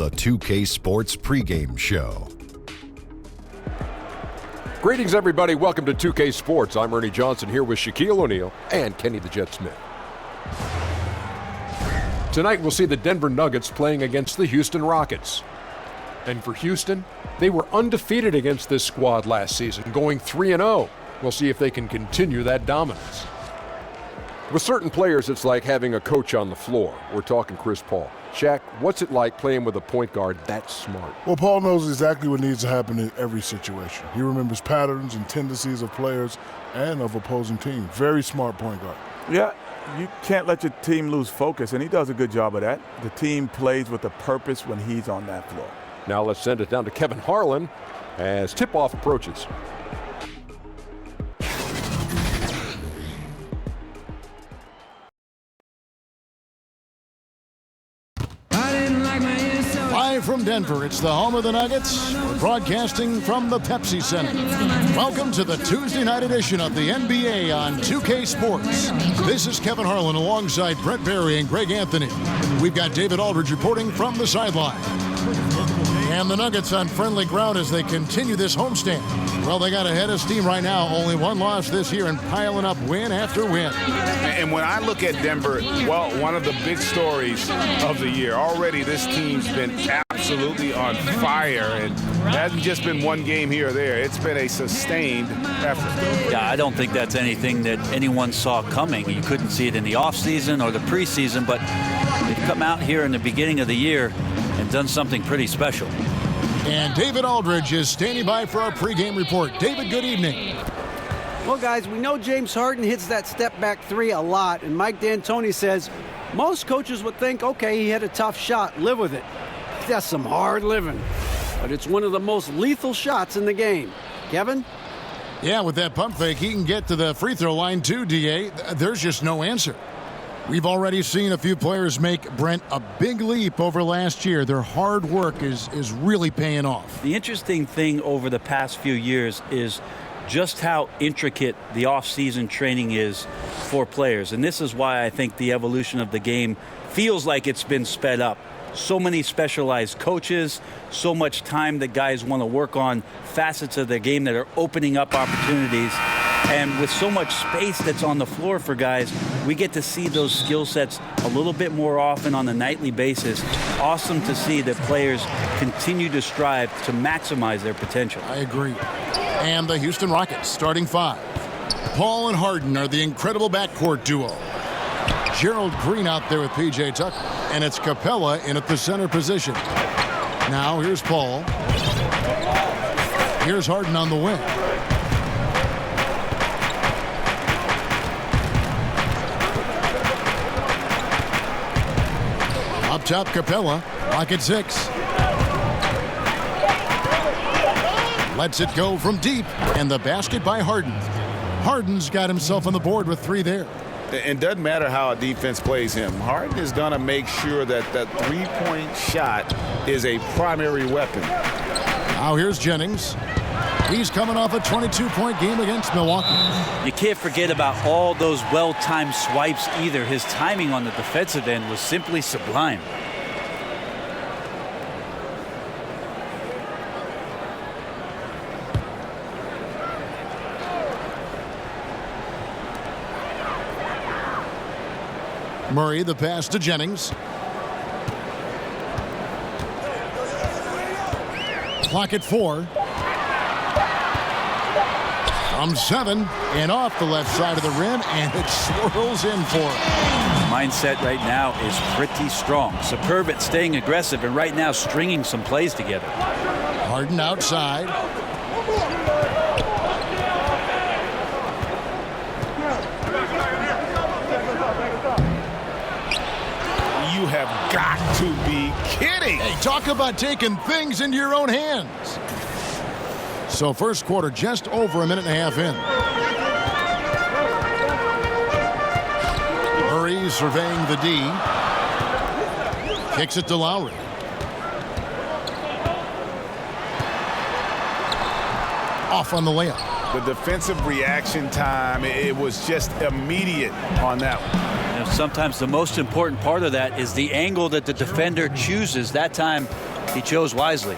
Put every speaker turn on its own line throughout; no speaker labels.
the 2K Sports pregame show.
Greetings, everybody. Welcome to 2K Sports. I'm Ernie Johnson here with Shaquille O'Neal and Kenny the Jet Smith. Tonight, we'll see the Denver Nuggets playing against the Houston Rockets. And for Houston, they were undefeated against this squad last season, going 3-0. We'll see if they can continue that dominance. With certain players, it's like having a coach on the floor. We're talking Chris Paul. Shaq, what's it like playing with a point guard that smart?
Well, Paul knows exactly what needs to happen in every situation. He remembers patterns and tendencies of players and of opposing teams. Very smart point guard.
Yeah, you can't let your team lose focus, and he does a good job of that. The team plays with a purpose when he's on that floor.
Now let's send it down to Kevin Harlan as tip-off approaches.
Live from Denver, it's the home of the Nuggets. We're broadcasting from the Pepsi Center. Welcome to the Tuesday night edition of the NBA on 2K Sports. This is Kevin Harlan alongside Brett Barry and Greg Anthony. We've got David Aldridge reporting from the sideline. And the Nuggets on friendly ground as they continue this homestand. Well, they got ahead of steam right now. Only one loss this year and piling up win after win.
And when I look at Denver, well, one of the big stories of the year. Already this team's been absolutely on fire. And it hasn't just been one game here or there. It's been a sustained effort.
Yeah, I don't think that's anything that anyone saw coming. You couldn't see it in the offseason or the preseason, but they've come out here in the beginning of the year and done something pretty special.
And David Aldridge is standing by for our pregame report. David, good evening.
Well, guys, we know James Harden hits that step-back three a lot, and Mike D'Antoni says most coaches would think, okay, he had a tough shot, live with it. That's some hard living. But it's one of the most lethal shots in the game. Kevin?
Yeah, with that pump fake, he can get to the free throw line too, D.A. There's just no answer. We've already seen a few players make, Brent, a big leap over last year. Their hard work is really paying off.
The interesting thing over the past few years is just how intricate the off-season training is for players. And this is why I think the evolution of the game feels like it's been sped up. So many specialized coaches, so much time that guys want to work on facets of their game that are opening up opportunities. And with so much space that's on the floor for guys, we get to see those skill sets a little bit more often on a nightly basis. Awesome to see that players continue to strive to maximize their potential.
I agree. And the Houston Rockets starting five. Paul and Harden are the incredible backcourt duo. Gerald Green out there with P.J. Tucker. And it's Capella in at the center position. Now here's Paul. Here's Harden on the wing. Up top, Capella. Pocket six. Lets it go from deep. And the basket by Harden. Harden's got himself on the board with three there.
It doesn't matter how a defense plays him. Harden is going to make sure that that three-point shot is a primary weapon.
Now here's Jennings. He's coming off a 22-point game against Milwaukee.
You can't forget about all those well-timed swipes either. His timing on the defensive end was simply sublime.
Murray, the pass to Jennings. Clock at 4. From 7 and off the left side of the rim, and it swirls in for him.
Mindset right now is pretty strong. Superb at staying aggressive and right now stringing some plays together.
Harden outside.
You have got to be kidding.
Hey, talk about taking things into your own hands. So first quarter just over a minute and a half in. Murray surveying the D. Kicks it to Lowry. Off on the layup.
The defensive reaction time, it was just immediate on that one.
You know, sometimes the most important part of that is the angle that the defender chooses. That time, He chose wisely.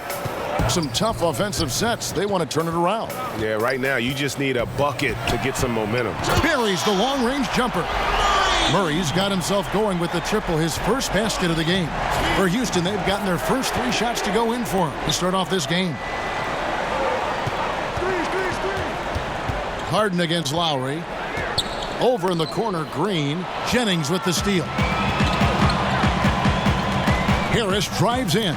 Some tough offensive sets. They want to turn it around.
Yeah, right now you just need a bucket to get some momentum.
Buries the long-range jumper. Murray's got himself going with the triple, his first basket of the game. For Houston, they've gotten their first 3 shots to go in for him to start off this game. Harden against Lowry. Over in the corner, Green. Jennings with the steal. Harris drives in.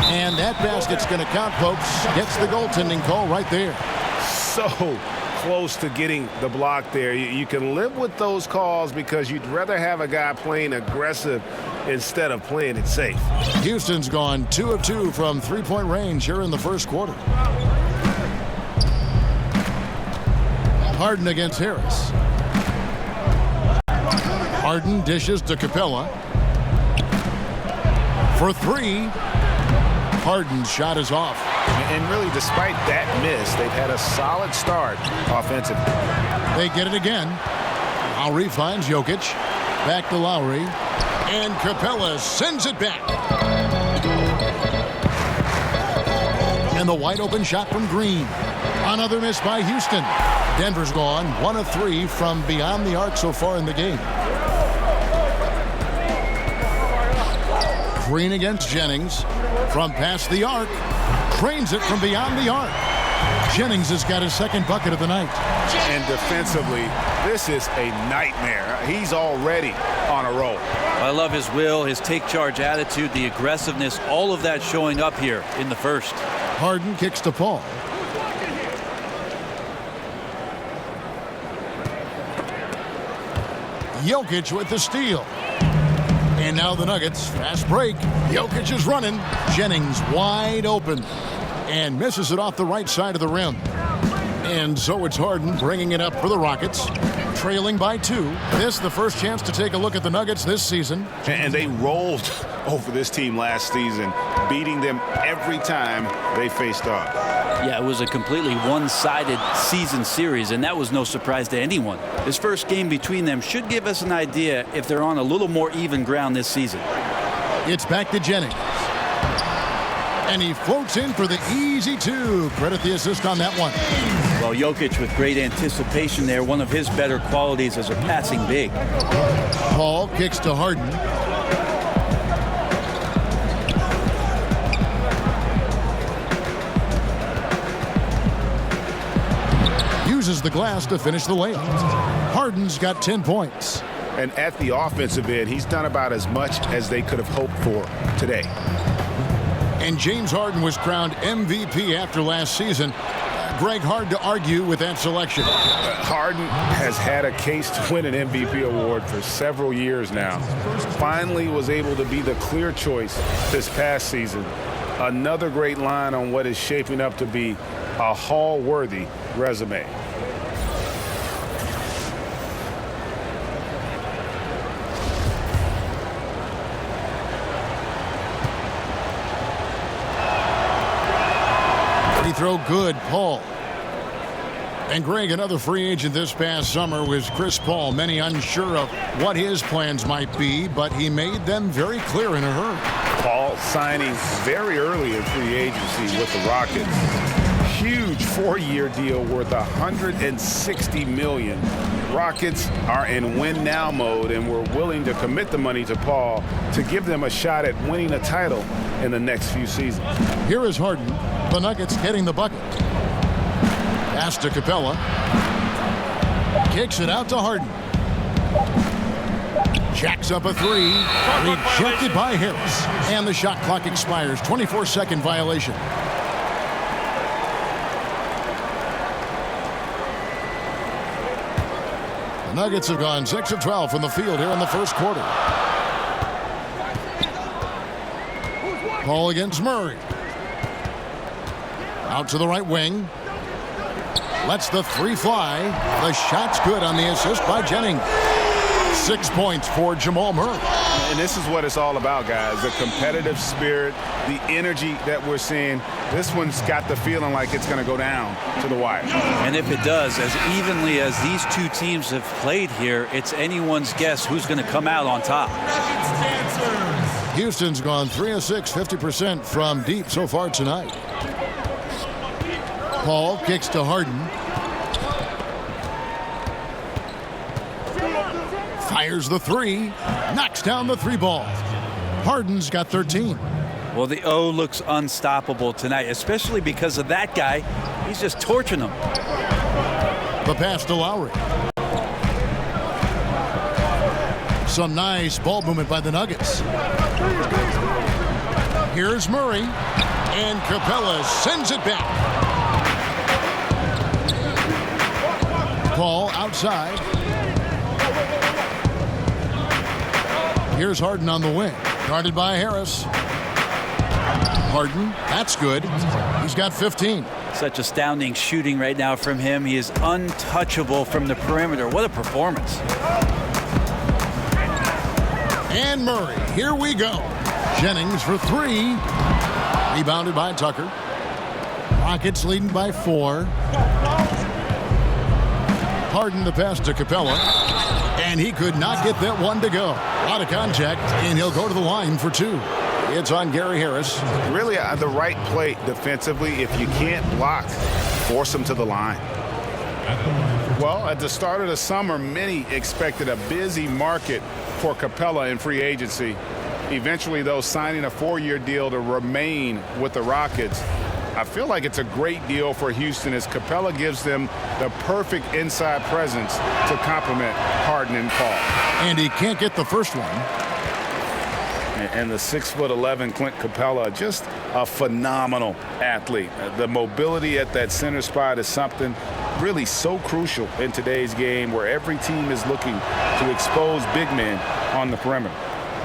And that basket's going to count, folks. Gets the goaltending call right there.
So close to getting the block there. You can live with those calls because you'd rather have a guy playing aggressive instead of playing it safe.
Houston's gone 2 of 2 from three-point range here in the first quarter. Harden against Harris. Harden dishes to Capella. For 3. Harden's shot is off.
And really, despite that miss, they've had a solid start offensively.
They get it again. Lowry finds Jokic. Back to Lowry. And Capella sends it back. And the wide open shot from Green. Another miss by Houston. Denver's gone 1 of 3 from beyond the arc so far in the game. Green against Jennings. From past the arc. Trains it from beyond the arc. Jennings has got his second bucket of the night.
And defensively, this is a nightmare. He's already on a roll.
I love his will, his take charge attitude, the aggressiveness, all of that showing up here in the first.
Harden kicks to Paul. Jokic with the steal. And now the Nuggets, fast break. Jokic is running. Jennings wide open. And misses it off the right side of the rim. And so it's Harden bringing it up for the Rockets. Trailing by 2. This the first chance to take a look at the Nuggets this season.
And they rolled over this team last season, beating them every time they faced off.
Yeah, it was a completely one-sided season series, and that was no surprise to anyone. This first game between them should give us an idea if they're on a little more even ground this season.
It's back to Jennings. And he floats in for the easy 2. Credit the assist on that one.
Well, Jokic with great anticipation there, one of his better qualities as a passing big.
Paul kicks to Harden. Uses the glass to finish the layup. Harden's got 10 points.
And at the offensive end, he's done about as much as they could have hoped for today.
And James Harden was crowned MVP after last season. Greg, hard to argue with that selection.
Harden has had a case to win an MVP award for several years now. Finally was able to be the clear choice this past season. Another great line on what is shaping up to be a Hall-worthy resume.
Free throw good, Paul. And Greg, another free agent this past summer was Chris Paul. Many unsure of what his plans might be, but he made them very clear in a hurry.
Paul signing very early in free agency with the Rockets. Huge 4-year deal worth $160 million. Rockets are in win now mode and were willing to commit the money to Paul to give them a shot at winning a title in the next few seasons.
Here is Harden. The Nuggets getting the bucket. Pass to Capella. Kicks it out to Harden. Jacks up a 3. Rejected by Harris. And the shot clock expires. 24-second violation. The Nuggets have gone 6 of 12 from the field here in the first quarter. Paul against Murray. Out to the right wing. Lets the 3 fly. The shot's good on the assist by Jennings. 6 points for Jamal Murray.
And this is what it's all about, guys. The competitive spirit, the energy that we're seeing. This one's got the feeling like it's going to go down to the wire.
And if it does, as evenly as these two teams have played here, it's anyone's guess who's going to come out on top.
Houston's gone 3 of 6, 50% from deep so far tonight. Paul kicks to Harden. Fires the three. Knocks down the three ball. Harden's got 13.
Well, the O looks unstoppable tonight, especially because of that guy. He's just torching them.
The pass to Lowry. Some nice ball movement by the Nuggets. Here's Murray. And Capella sends it back. Paul outside. Here's Harden on the wing. Guarded by Harris. Harden, that's good. He's got 15.
Such astounding shooting right now from him. He is untouchable from the perimeter. What a performance.
And Murray, here we go. Jennings for three. Rebounded by Tucker. Rockets leading by 4. Harden the pass to Capella. And he could not get that one to go. Out of contact, and he'll go to the line for 2. It's on Gary Harris.
Really the right play defensively. If you can't block, force him to the line. Well, at the start of the summer, many expected a busy market for Capella in free agency. Eventually, though, signing a 4-year deal to remain with the Rockets. I feel like it's a great deal for Houston as Capella gives them the perfect inside presence to complement Harden and Paul.
And he can't get the first one.
And the 6'11" Clint Capella, just a phenomenal athlete. The mobility at that center spot is something really so crucial in today's game where every team is looking to expose big men on the perimeter.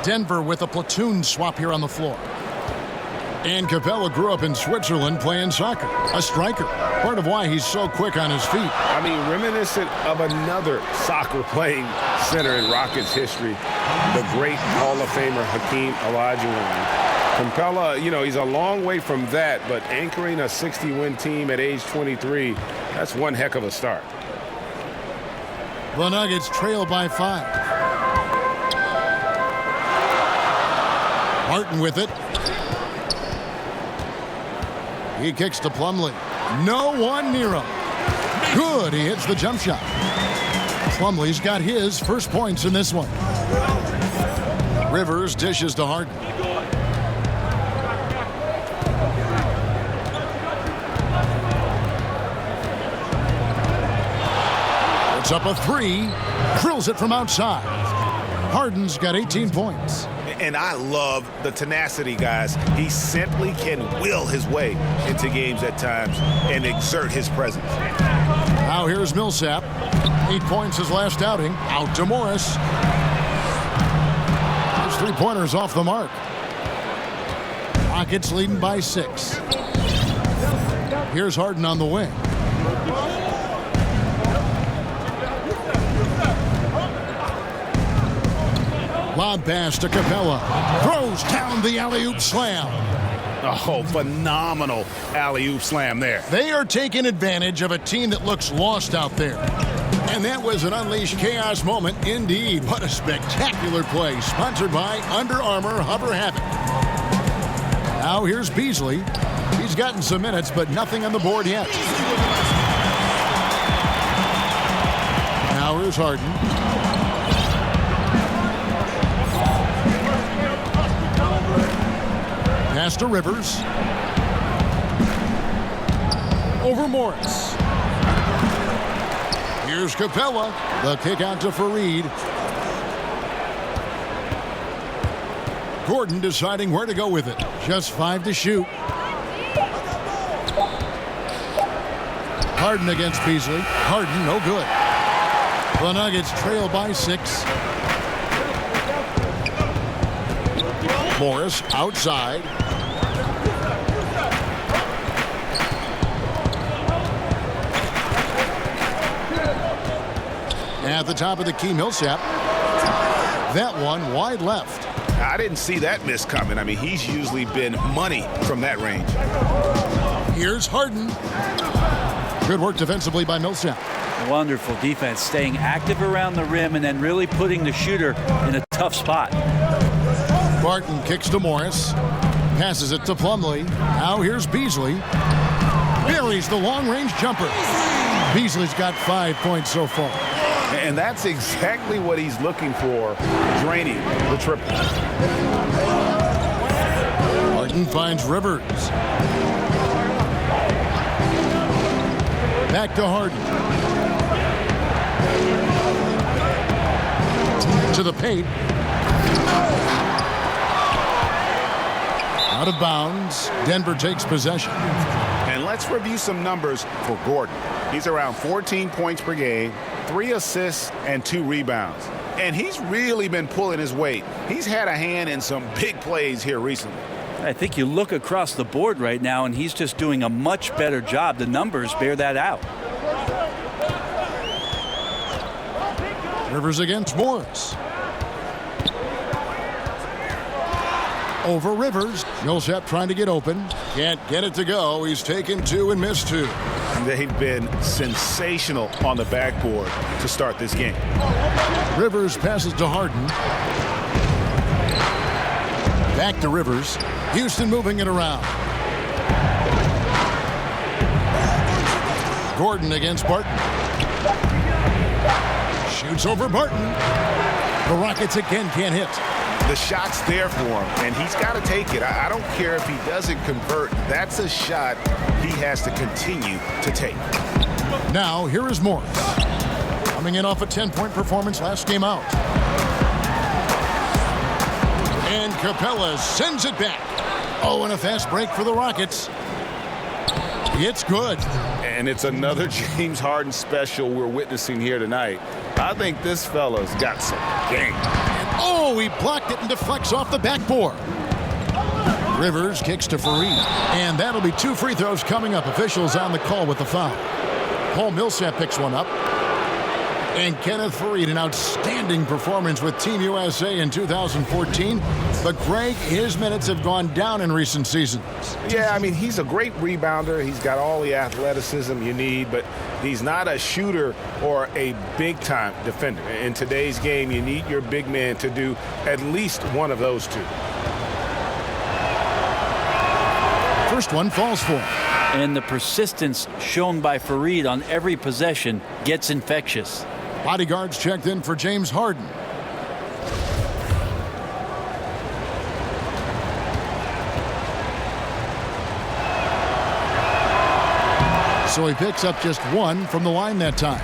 Denver with a platoon swap here on the floor. And Capella grew up in Switzerland playing soccer, a striker. Part of why he's so quick on his feet.
I mean, reminiscent of another soccer-playing center in Rockets history, the great Hall of Famer Hakeem Olajuwon. Capella, you know, he's a long way from that, but anchoring a 60-win team at age 23, that's one heck of a start.
The Nuggets trail by 5. Martin with it. He kicks to Plumlee. No one near him. Good. He hits the jump shot. Plumlee's got his first points in this one. Rivers dishes to Harden. It's up a 3. Drills it from outside. Harden's got 18 points.
And I love the tenacity, guys. He simply can will his way into games at times and exert his presence.
Now here's Millsap. 8 points his last outing. Out to Morris. His three-pointers off the mark. Rockets leading by 6. Here's Harden on the wing. Lob pass to Capella. Throws down the alley-oop slam.
Oh, phenomenal alley-oop slam there.
They are taking advantage of a team that looks lost out there. And that was an unleashed chaos moment indeed. What a spectacular play. Sponsored by Under Armour Hover Havoc. Now here's Beasley. He's gotten some minutes, but nothing on the board yet. Now here's Harden. Pass to Rivers. Over Morris. Here's Capella. The kick out to Fareed. Gordon deciding where to go with it. Just 5 to shoot. Harden against Beasley. Harden, no good. The Nuggets trail by 6. Morris outside. At the top of the key, Millsap. That one wide left.
I didn't see that miss coming. I mean, he's usually been money from that range.
Here's Harden. Good work defensively by Millsap.
Wonderful defense, staying active around the rim and then really putting the shooter in a tough spot.
Barton kicks to Morris. Passes it to Plumlee. Now here's Beasley. Buries the long-range jumper. Beasley's got 5 points so far.
And that's exactly what he's looking for, draining the triple.
Barton finds Rivers. Back to Harden. To the paint. Out of bounds. Denver takes possession.
And let's review some numbers for Gordon. He's around 14 points per game, 3 assists, and 2 rebounds. And he's really been pulling his weight. He's had a hand in some big plays here recently.
I think you look across the board right now, and he's just doing a much better job. The numbers bear that out.
Rivers against Morris. Over Rivers. Millsap trying to get open. Can't get it to go. He's taken 2 and missed 2.
They've been sensational on the backboard to start this game.
Rivers passes to Harden. Back to Rivers. Houston moving it around. Gordon against Barton. Shoots over Barton. The Rockets again can't hit.
The shot's there for him, and he's got to take it. I don't care if he doesn't convert. That's a shot he has to continue to take.
Now, here is Morris. Coming in off a 10-point performance last game out. And Capella sends it back. Oh, and a fast break for the Rockets. It's good.
And it's another James Harden special we're witnessing here tonight. I think this fella's got some game.
Oh, he blocked it and deflects off the backboard. Rivers kicks to Fareed. And that'll be 2 free throws coming up. Officials on the call with the foul. Paul Millsap picks one up. And Kenneth Fareed, an outstanding performance with Team USA in 2014. But Greg, his minutes have gone down in recent seasons.
Yeah, I mean, he's a great rebounder. He's got all the athleticism you need, but he's not a shooter or a big-time defender. In today's game, you need your big man to do at least one of those 2.
First one falls for him.
And the persistence shown by Fareed on every possession gets infectious.
Bodyguards checked in for James Harden. So he picks up just 1 from the line that time.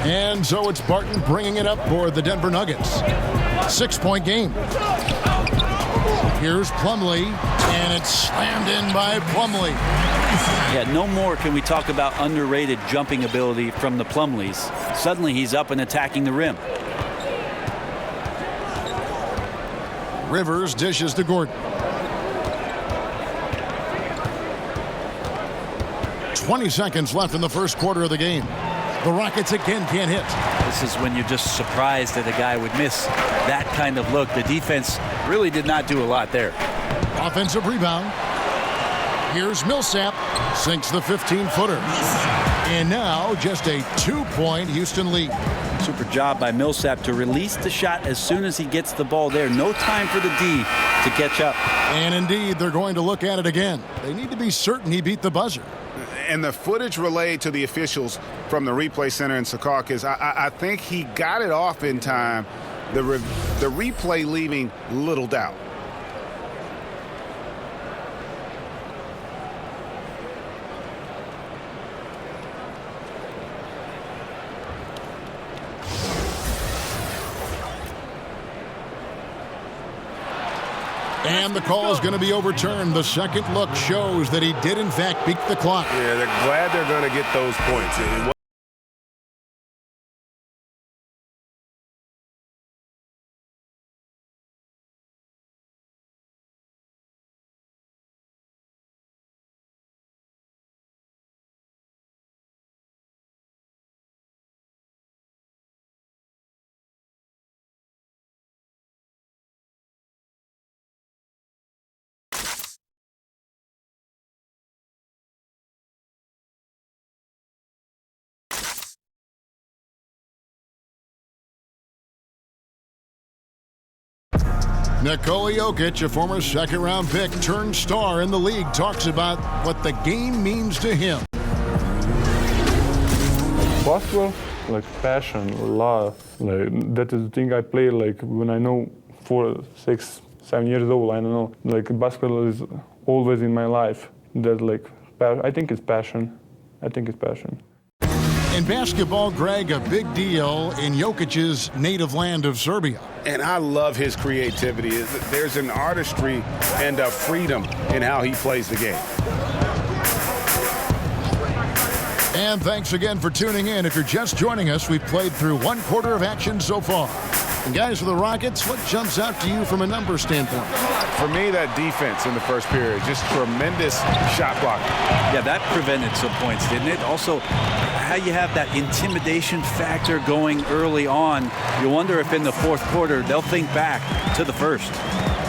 And so it's Barton bringing it up for the Denver Nuggets. 6-point game. Here's Plumlee, and it's slammed in by Plumlee.
Yeah, no more can we talk about underrated jumping ability from the Plumlees. Suddenly he's up and attacking the rim.
Rivers dishes to Gordon. 20 seconds left in the first quarter of the game. The Rockets again can't hit.
This is when you're just surprised that a guy would miss that kind of look. The defense really did not do a lot there.
Offensive rebound. Here's Millsap. Sinks the 15-footer. And now just a 2-point Houston lead.
Super job by Millsap to release the shot as soon as he gets the ball there. No time for the D to catch up.
And indeed, they're going to look at it again. They need to be certain he beat the buzzer.
And the footage relayed to the officials from the replay center in Secaucus, I think he got it off in time. The replay leaving little doubt.
And the call is going to be overturned. The second look shows that he did, in fact, beat the clock.
Yeah, they're glad they're going to get those points.
Nikola Jokic, a former second-round pick turned star in the league, talks about what the game means to him.
Basketball, like passion, love. Like that is the thing I play like when I know 4, 6, 7 years old. I don't know. Like basketball is always in my life. That like I think it's passion. I think it's passion.
In basketball, Greg, a big deal in Jokic's native land of Serbia.
And I love his creativity. There's an artistry and a freedom in how he plays the game.
And thanks again for tuning in. If you're just joining us, we've played through 1 quarter of action so far. And guys, for the Rockets, what jumps out to you from a number standpoint?
For me, that defense in the first period, just tremendous shot blocking.
Yeah, that prevented some points, didn't it? Also, how you have that intimidation factor going early on. You wonder if in the fourth quarter they'll think back to the first.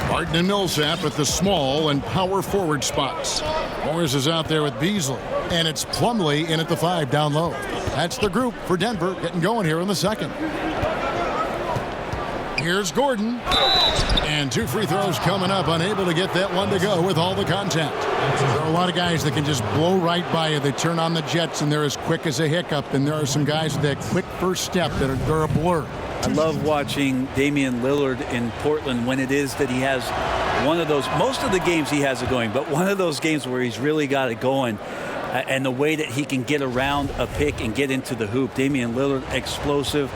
Barton and Millsap at the small and power forward spots. Morris is out there with Beasley. And it's Plumlee in at the 5 down low. That's the group for Denver getting going here in the second. Here's Gordon. And 2 free throws coming up. Unable to get that one to go with all the contact. There are a lot of guys that can just blow right by you. They turn on the jets and they're as quick as a hiccup. And there are some guys with that quick first step that they're a blur.
I love watching Damian Lillard in Portland when it is that he has one of those, most of the games he has it going, but one of those games where he's really got it going. And the way that he can get around a pick and get into the hoop. Damian Lillard, explosive.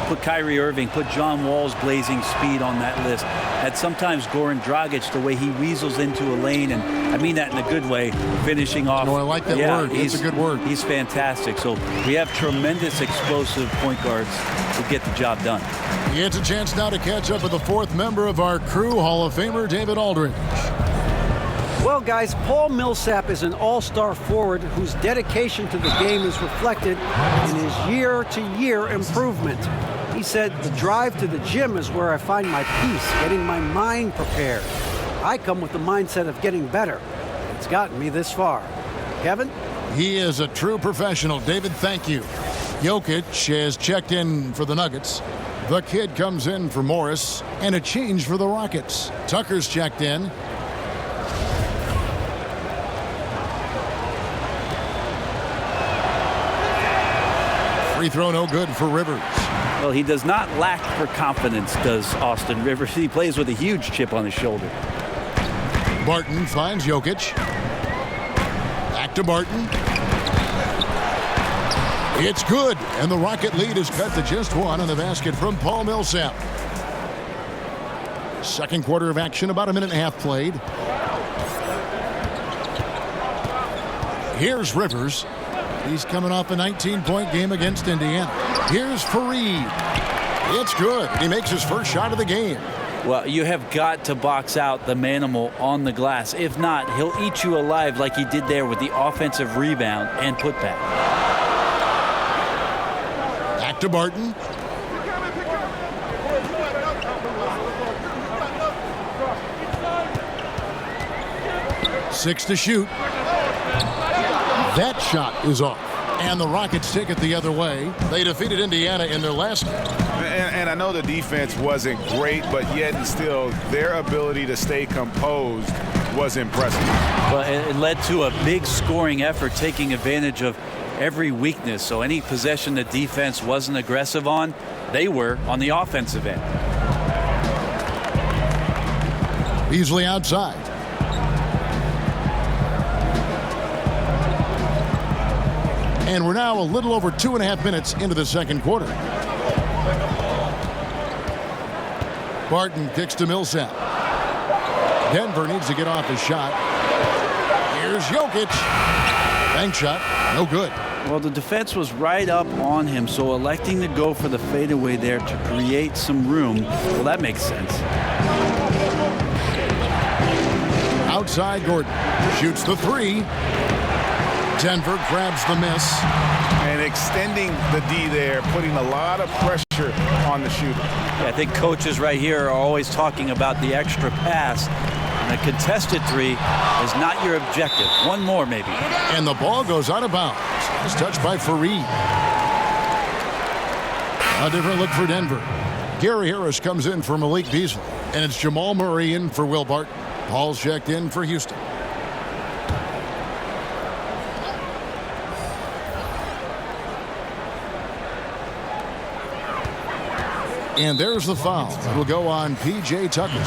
Put Kyrie Irving, put John Wall's blazing speed on that list. And sometimes Goran Dragic, the way he weasels into a lane, and I mean that in a good way, finishing off.
No, I like that word. It's a good word.
He's fantastic. So we have tremendous explosive point guards who get the job done.
He gets a chance now to catch up with the 4th member of our crew, Hall of Famer David Aldridge.
Well, guys, Paul Millsap is an all-star forward whose dedication to the game is reflected in his year-to-year improvement. He said, "The drive to the gym is where I find my peace, getting my mind prepared. I come with the mindset of getting better. It's gotten me this far." Kevin?
He is a true professional. David, thank you. Jokic has checked in for the Nuggets. The kid comes in for Morris, and a change for the Rockets. Tucker's checked in. Free throw no good for Rivers.
Well, he does not lack for confidence, does Austin Rivers. He plays with a huge chip on his shoulder.
Barton finds Jokic. Back to Barton. It's good, and the Rocket lead is cut to just 1 on the basket from Paul Millsap. Second quarter of action, about a minute and a half played. Here's Rivers. He's coming off a 19-point game against Indiana. Here's Fareed. It's good. He makes his first shot of the game.
Well, you have got to box out the Manimal on the glass. If not, he'll eat you alive like he did there with the offensive rebound and putback.
Back to Barton. Six to shoot. That shot is off. And the Rockets take it the other way. They defeated Indiana in their last game.
And I know the defense wasn't great, but yet and still, their ability to stay composed was impressive.
Well, it led to a big scoring effort, taking advantage of every weakness. So any possession the defense wasn't aggressive on, they were on the offensive end.
Beasley outside. And we're now a little over 2.5 minutes into the second quarter. Barton kicks to Millsap. Denver needs to get off his shot. Here's Jokic. Bank shot, no good.
Well, the defense was right up on him, so electing to go for the fadeaway there to create some room, well, that makes sense.
Outside, Gordon shoots the 3. Denver grabs the miss.
And extending the D there, putting a lot of pressure on the shooter.
Yeah, I think coaches right here are always talking about the extra pass. And a contested 3 is not your objective. One more, maybe.
And the ball goes out of bounds. It's touched by Fareed. A different look for Denver. Gary Harris comes in for Malik Beasley. And it's Jamal Murray in for Will Barton. Paul's checked in for Houston. And there's the foul. It'll go on P.J. Tucker.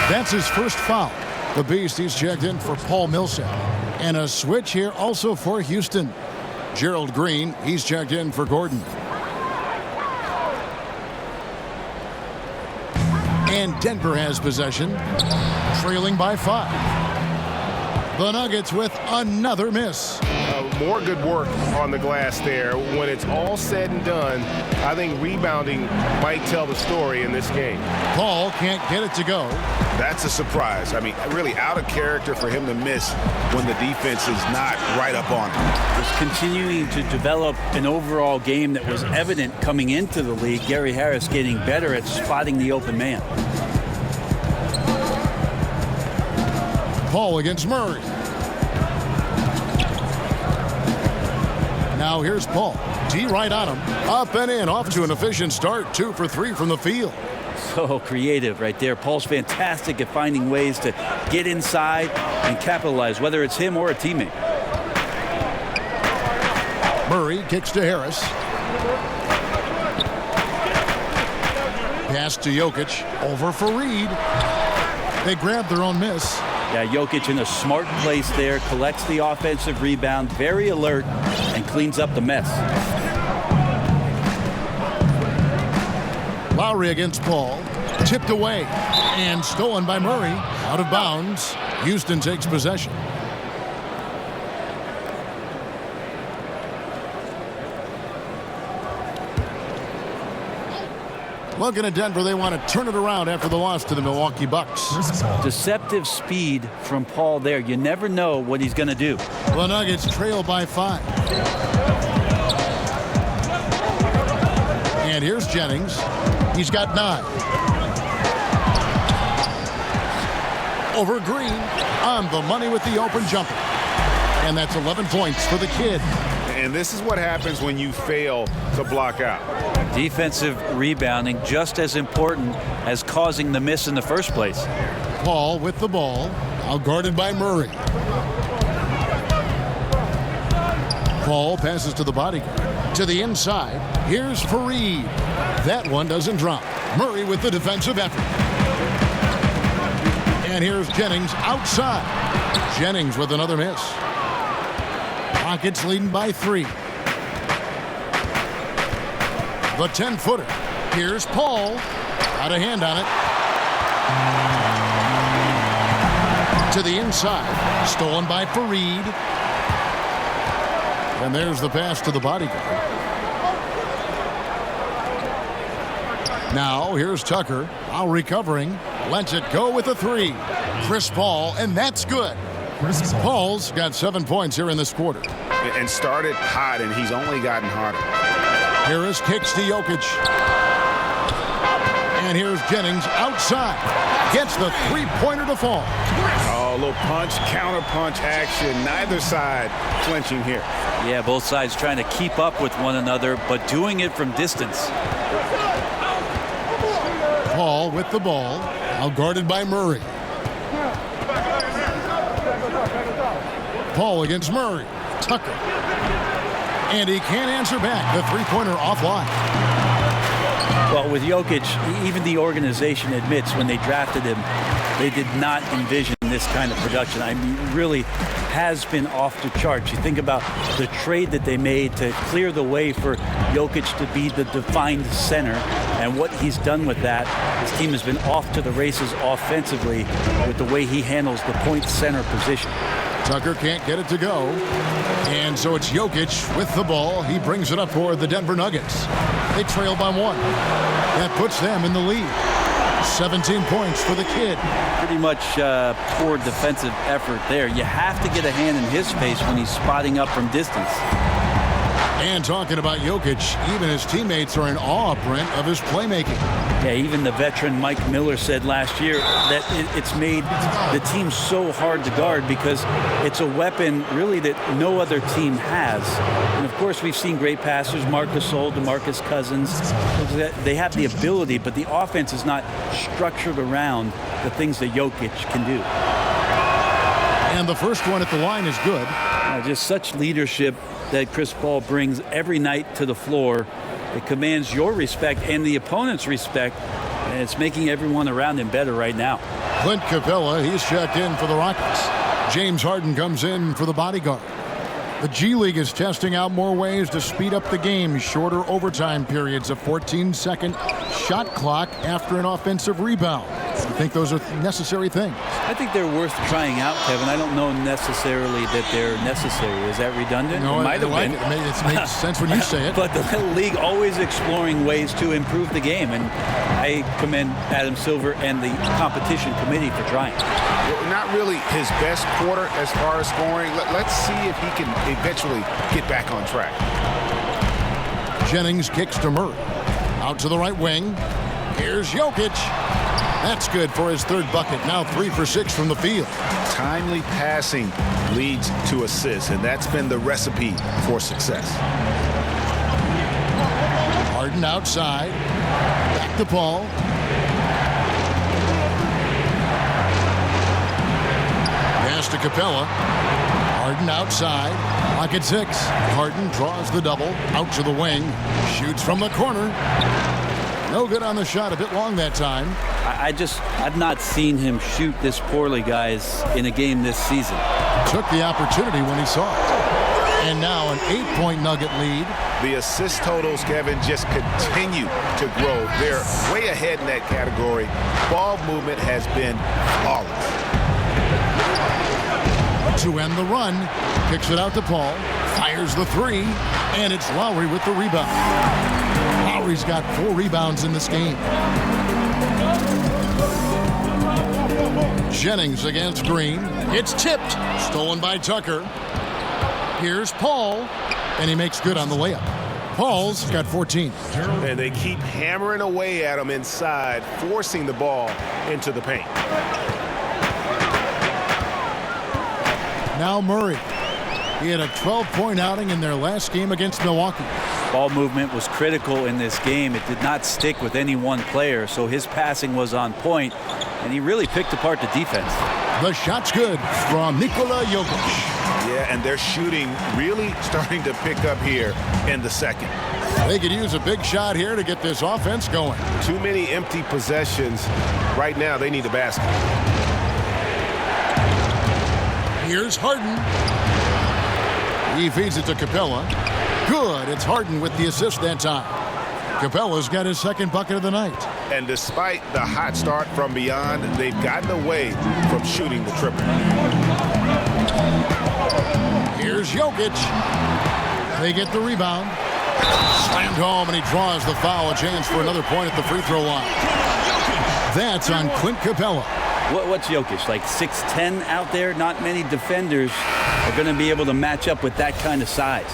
That's his first foul. The Beast, he's checked in for Paul Millsap. And a switch here also for Houston. Gerald Green, he's checked in for Gordon. And Denver has possession, trailing by 5. The Nuggets with another miss.
More good work on the glass there. When it's all said and done, I think rebounding might tell the story in this game.
Paul can't get it to go.
That's a surprise. I mean, really out of character for him to miss when the defense is not right up on him.
Just continuing to develop an overall game that was evident coming into the league. Gary Harris getting better at spotting the open man.
Paul against Murray. Now here's Paul. D right on him. Up and in. Off to an efficient start. 2 for 3 from the field.
So creative right there. Paul's fantastic at finding ways to get inside and capitalize, whether it's him or a teammate.
Murray kicks to Harris. Pass to Jokic. Over for Reed. They grab their own miss.
Yeah, Jokic in a smart place there, collects the offensive rebound, very alert, and cleans up the mess.
Lowry against Paul. Tipped away and stolen by Murray. Out of bounds. Houston takes possession. Looking at Denver, they want to turn it around after the loss to the Milwaukee Bucks.
Deceptive speed from Paul there. You never know what he's going to do.
The Nuggets trail by 5. And here's Jennings. He's got 9. Over Green. On the money with the open jumper. And that's 11 points for the kid.
And this is what happens when you fail to block out.
Defensive rebounding just as important as causing the miss in the first place.
Paul with the ball. Now guarded by Murray. Paul passes to the bodyguard. To the inside. Here's Fareed. That one doesn't drop. Murray with the defensive effort. And here's Jennings outside. Jennings with another miss. Rockets leading by 3. The 10-footer. Here's Paul. Got a hand on it. To the inside. Stolen by Fareed. And there's the pass to the bodyguard. Now here's Tucker. Now recovering. Lets it go with a 3. Chris Paul, and that's good. Paul's got 7 points here in this quarter.
And started hot, and he's only gotten harder.
Harris kicks to Jokic. And here's Jennings outside. Gets the 3-pointer to fall.
Oh, a little punch, counter punch action. Neither side flinching here.
Yeah, both sides trying to keep up with one another, but doing it from distance.
Paul with the ball. Now guarded by Murray. Paul against Murray. Tucker. And he can't answer back. The 3-pointer offline.
Well, with Jokic, even the organization admits when they drafted him, they did not envision this kind of production. I mean, really has been off the charts. You think about the trade that they made to clear the way for Jokic to be the defined center and what he's done with that. His team has been off to the races offensively with the way he handles the point center position.
Tucker can't get it to go. And so it's Jokic with the ball. He brings it up for the Denver Nuggets. They trail by 1. That puts them in the lead. 17 points for the kid.
Pretty much poor defensive effort there. You have to get a hand in his face when he's spotting up from distance.
And talking about Jokic, even his teammates are in awe, Brent, of his playmaking.
Yeah, even the veteran Mike Miller said last year that it's made the team so hard to guard because it's a weapon really that no other team has. And of course, we've seen great passers, Marc Gasol, DeMarcus Cousins. They have the ability, but the offense is not structured around the things that Jokic can do.
And the first one at the line is good.
Just such leadership that Chris Paul brings every night to the floor. It commands your respect and the opponent's respect, and it's making everyone around him better right now.
Clint Capella, he's checked in for the Rockets. James Harden comes in for the bodyguard. The G League is testing out more ways to speed up the game, shorter overtime periods, a 14-second shot clock after an offensive rebound. I think those are necessary things.
I think they're worth trying out, Kevin. I don't know necessarily that they're necessary. Is that redundant?
No,
it might have been.
It makes sense when you say it.
But the league always exploring ways to improve the game, and I commend Adam Silver and the competition committee for trying.
Not really his best quarter as far as scoring. Let's see if he can eventually get back on track.
Jennings kicks to Murray. Out to the right wing. Here's Jokic. That's good for his third bucket. Now 3 for 6 from the field.
Timely passing leads to assists, and that's been the recipe for success.
Harden outside. Back to Paul. Pass to Capella. Harden outside. Pocket 6. Harden draws the double. Out to the wing. Shoots from the corner. No good on the shot. A bit long that time.
I've not seen him shoot this poorly, guys, in a game this season.
Took the opportunity when he saw it. And now an 8-point Nugget lead.
The assist totals, Kevin, just continue to grow. They're way ahead in that category. Ball movement has been flawless.
To end the run, kicks it out to Paul, fires the 3, and it's Lowry with the rebound. Lowry's got 4 rebounds in this game. Jennings against Green. It's tipped. Stolen by Tucker. Here's Paul, and he makes good on the layup. Paul's got 14.
And they keep hammering away at him inside, forcing the ball into the paint.
Now Murray. He had a 12-point outing in their last game against Milwaukee.
Ball movement was critical in this game. It did not stick with any one player, so his passing was on point, and he really picked apart the defense.
The shot's good from Nikola Jokic.
Yeah, and their shooting really starting to pick up here in the second.
They could use a big shot here to get this offense going.
Too many empty possessions. Right now, they need a basket.
Here's Harden. He feeds it to Capella. Good. It's Harden with the assist that time. Capella's got his second bucket of the night.
And despite the hot start from beyond, they've gotten away from shooting the triple.
Here's Jokic. They get the rebound. Slammed home, and he draws the foul. A chance for another point at the free throw line. That's on Clint Capella.
What's Jokic, like 6'10" out there? Not many defenders are going to be able to match up with that kind of size.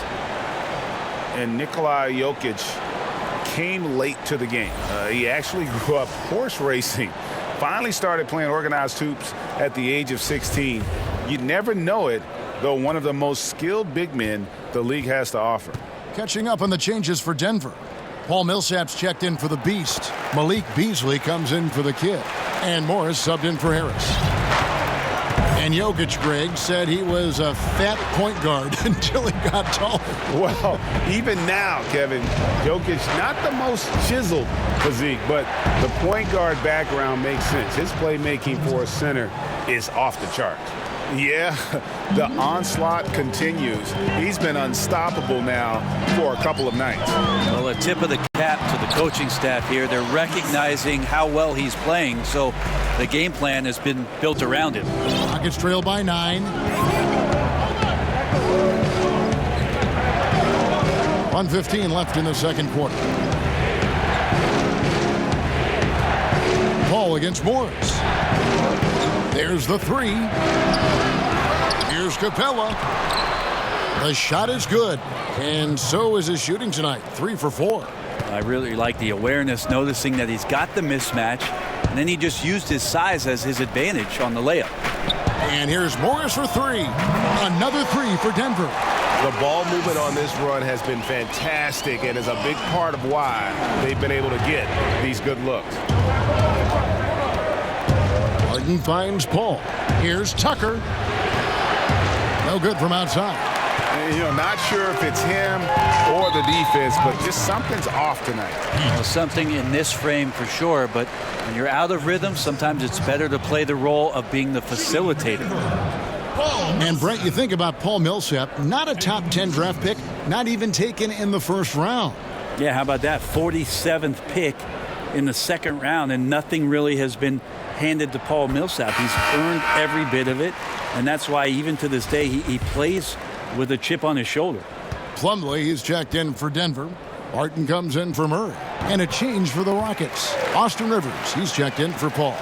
And Nikola Jokic came late to the game. He actually grew up horse racing. Finally started playing organized hoops at the age of 16. You'd never know it, though, one of the most skilled big men the league has to offer.
Catching up on the changes for Denver. Paul Millsap's checked in for the Beast. Malik Beasley comes in for the Kid. And Morris subbed in for Harris. And Jokic, Greg, said he was a fat point guard until he got taller.
Well, even now, Kevin, Jokic, not the most chiseled physique, but the point guard background makes sense. His playmaking for a center is off the charts. Yeah, the onslaught continues. He's been unstoppable now for a couple of nights.
Well, a tip of the cap to the coaching staff here. They're recognizing how well he's playing, so the game plan has been built around him.
Rockets trail by 9. 1:15 left in the second quarter. Paul against Morris. There's the 3. Here's Capella. The shot is good, and so is his shooting tonight, 3 for 4.
I really like the awareness, noticing that he's got the mismatch, and then he just used his size as his advantage on the layup.
And here's Morris for 3. Another 3 for Denver.
The ball movement on this run has been fantastic and is a big part of why they've been able to get these good looks.
Harden finds Paul. Here's Tucker. No good from outside.
You know, not sure if it's him or the defense, but just something's off tonight.
Well, something in this frame for sure, but when you're out of rhythm, sometimes it's better to play the role of being the facilitator.
And Brent, you think about Paul Millsap, not a top 10 draft pick, not even taken in the first round.
Yeah, how about that? 47th pick in the second round, and nothing really has been handed to Paul Millsap. He's earned every bit of it, and that's why even to this day he plays with a chip on his shoulder.
Plumlee, he's checked in for Denver. Barton comes in for Murray. And a change for the Rockets. Austin Rivers, he's checked in for Paul.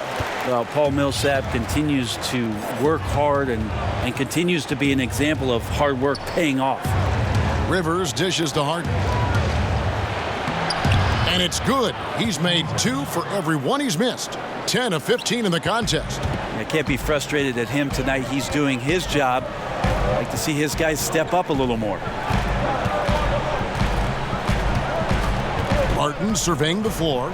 Well, Paul Millsap continues to work hard and continues to be an example of hard work paying off.
Rivers dishes to Harden. And it's good. He's made 2 for every 1 he's missed. 10 of 15 in the contest.
I can't be frustrated at him tonight. He's doing his job. I'd like to see his guys step up a little more.
Barton surveying the floor.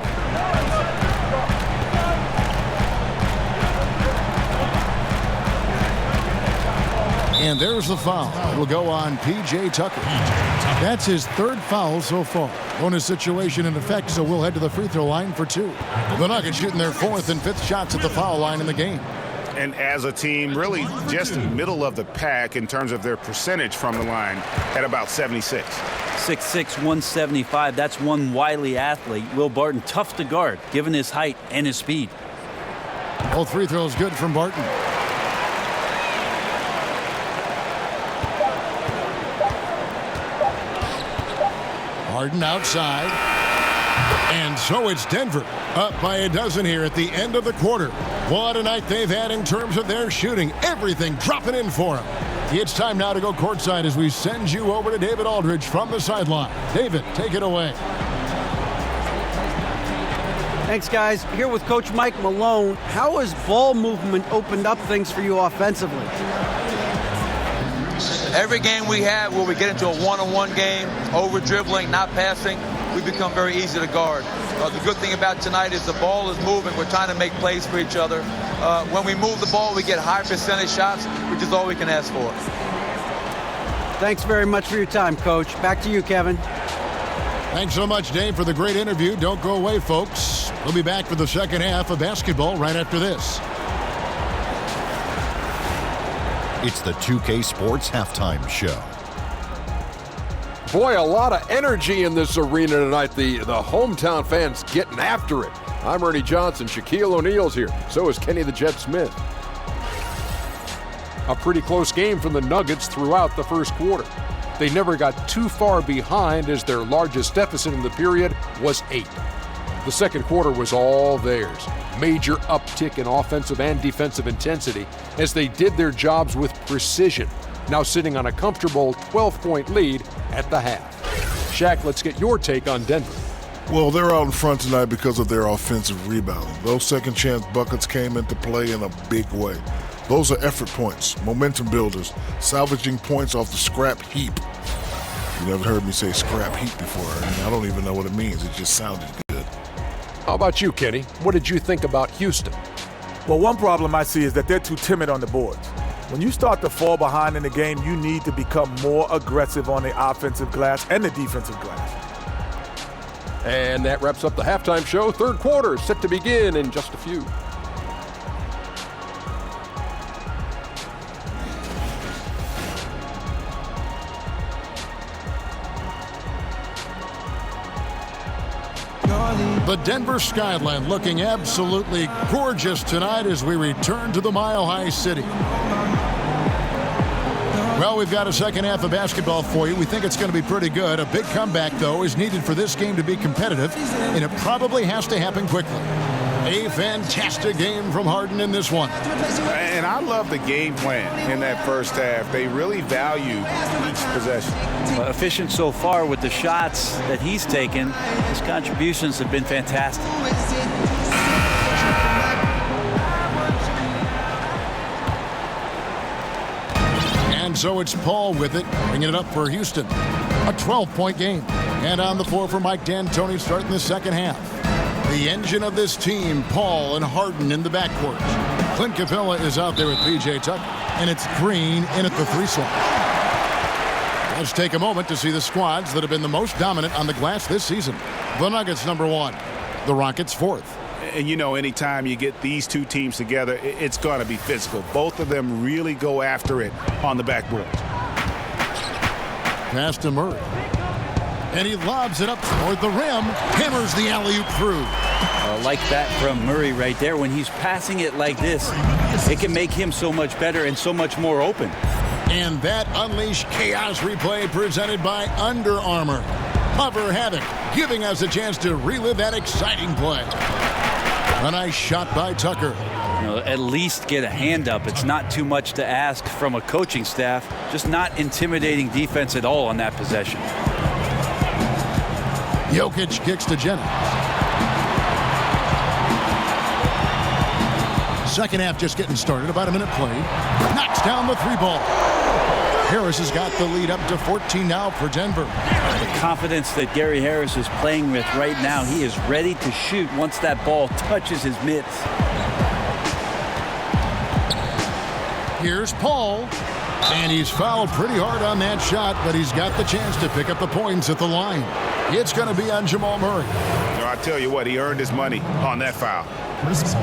And there's the foul. It'll go on P.J. Tucker. That's his 3rd foul so far. Bonus situation in effect, so we'll head to the free throw line for 2. The Nuggets shooting their 4th and 5th shots at the foul line in the game.
And as a team, really just middle of the pack in terms of their percentage from the line at about 76.
6'6", 175. That's one wily athlete. Will Barton, tough to guard, given his height and his speed.
Both free throws good from Barton. Harden outside. And so it's Denver up by a dozen here at the end of the quarter. What a night they've had in terms of their shooting. Everything dropping in for them. It's time now to go courtside as we send you over to David Aldridge from the sideline. David, take it away.
Thanks, guys. Here with Coach Mike Malone. How has ball movement opened up things for you offensively?
Every game we have where we get into a one-on-one game, over dribbling, not passing, we become very easy to guard. The good thing about tonight is the ball is moving. We're trying to make plays for each other. When we move the ball, we get high percentage shots, which is all we can ask for.
Thanks very much for your time, Coach. Back to you, Kevin.
Thanks so much, Dave, for the great interview. Don't go away, folks. We'll be back for the second half of basketball right after this.
It's the 2K Sports Halftime Show.
Boy, a lot of energy in this arena tonight. The hometown fans getting after it. I'm Ernie Johnson. Shaquille O'Neal's here. So is Kenny the Jet Smith. A pretty close game from the Nuggets throughout the first quarter. They never got too far behind as their largest deficit in the period was 8. The second quarter was all theirs. Major uptick in offensive and defensive intensity as they did their jobs with precision, now sitting on a comfortable 12-point lead at the half. Shaq, let's get your take on Denver.
Well, they're out in front tonight because of their offensive rebounding. Those second chance buckets came into play in a big way. Those are effort points, momentum builders, salvaging points off the scrap heap. You never heard me say scrap heap before. I don't even know what it means. It just sounded good.
How about you, Kenny? What did you think about Houston?
Well, one problem I see is that they're too timid on the boards. When you start to fall behind in the game, you need to become more aggressive on the offensive glass and the defensive glass.
And that wraps up the halftime show. Third quarter set to begin in just a few.
The Denver skyline looking absolutely gorgeous tonight as we return to the Mile High City. Well, we've got a second half of basketball for you. We think it's going to be pretty good. A big comeback, though, is needed for this game to be competitive, and it probably has to happen quickly. A fantastic game from Harden in this one.
And I love the game plan in that first half. They really value each possession.
Efficient so far with the shots that he's taken. His contributions have been fantastic.
And so it's Paul with it, bringing it up for Houston. A 12-point game. And on the floor for Mike D'Antoni starting the second half. The engine of this team, Paul and Harden in the backcourt. Clint Capella is out there with P.J. Tucker. And it's Green in at the three slot. Let's take a moment to see the squads that have been the most dominant on the glass this season. The Nuggets number 1. The Rockets 4th.
And you know, anytime you get these two teams together, it's going to be physical. Both of them really go after it on the backboard.
Pass to Murray. And he lobs it up toward the rim. Hammers the alley-oop through.
Like that from Murray right there. When he's passing it like this, it can make him so much better and so much more open.
And that Unleash Chaos replay presented by Under Armour. Hover Havoc, giving us a chance to relive that exciting play. A nice shot by Tucker.
You know, at least get a hand up. It's not too much to ask from a coaching staff. Just not intimidating defense at all on that possession.
Jokic kicks to Jennings. Second half just getting started. About a minute played. Knocks down the three ball. Harris has got the lead up to 14 now for Denver.
The confidence that Gary Harris is playing with right now, he is ready to shoot once that ball touches his mitts.
Here's Paul. And he's fouled pretty hard on that shot, but he's got the chance to pick up the points at the line. It's going to be on Jamal Murray.
No, I tell you what, he earned his money on that foul.
Chris Paul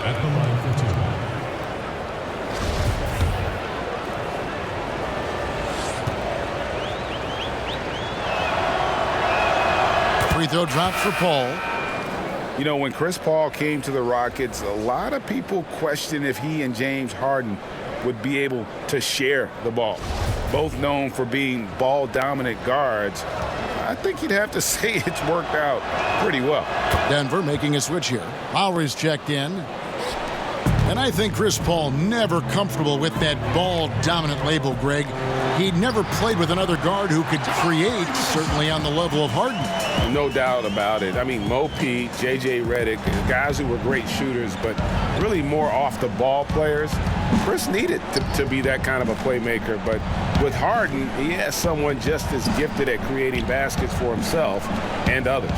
at the line for two.
Free throw drop for Paul.
You know, when Chris Paul came to the Rockets, a lot of people questioned if he and James Harden would be able to share the ball. Both known for being ball-dominant guards, I think you'd have to say it's worked out pretty well.
Denver making a switch here. Lowry's checked in. And I think Chris Paul never comfortable with that ball-dominant label, Greg. He'd never played with another guard who could create, certainly on the level of Harden.
No doubt about it. I mean, Mo Pete, J.J. Redick, guys who were great shooters, but really more off-the-ball players. Chris needed to be that kind of a playmaker, but with Harden, he has someone just as gifted at creating baskets for himself and others.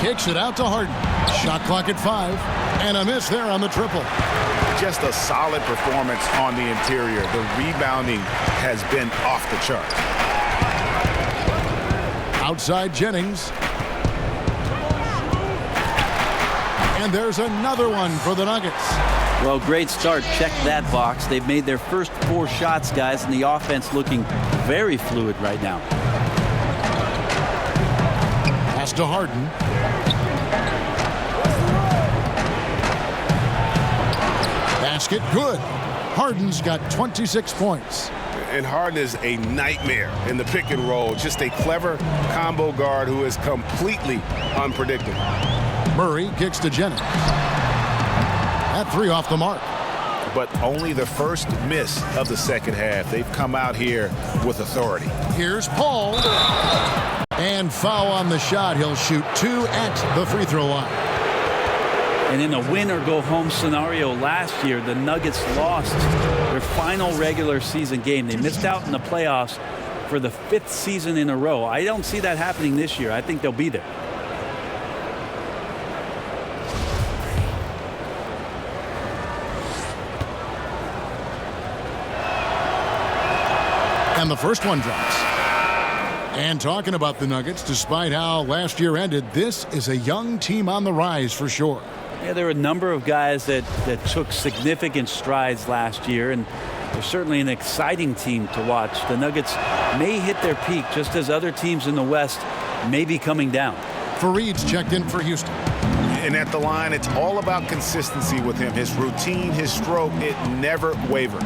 Kicks it out to Harden. Shot clock at 5. And a miss there on the triple.
Just a solid performance on the interior. The rebounding has been off the chart.
Outside Jennings. And there's another one for the Nuggets.
Well, great start. Check that box. They've made their first 4 shots, guys, and the offense looking very fluid right now.
Pass to Harden. Basket good. Harden's got 26 points.
And Harden is a nightmare in the pick and roll. Just a clever combo guard who is completely unpredictable.
Murray kicks to Jennings. That 3 off the mark.
But only the first miss of the second half. They've come out here with authority.
Here's Paul. And foul on the shot. He'll shoot 2 at the free throw line.
And in a win-or-go-home scenario last year, the Nuggets lost their final regular season game. They missed out in the playoffs for the 5th season in a row. I don't see that happening this year. I think they'll be there.
And the first one drops. And talking about the Nuggets, despite how last year ended, this is a young team on the rise for sure.
Yeah, there were a number of guys that took significant strides last year, and they're certainly an exciting team to watch. The Nuggets may hit their peak just as other teams in the West may be coming down.
Fareed's checked in for Houston.
And at the line, it's all about consistency with him. His routine, his stroke, it never wavers.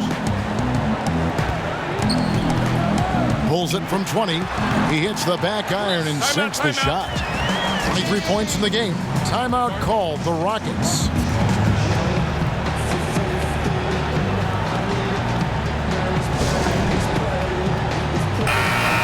Pulls it from 20. He hits the back iron and sinks the shot. 23 points in the game. Timeout called, the Rockets.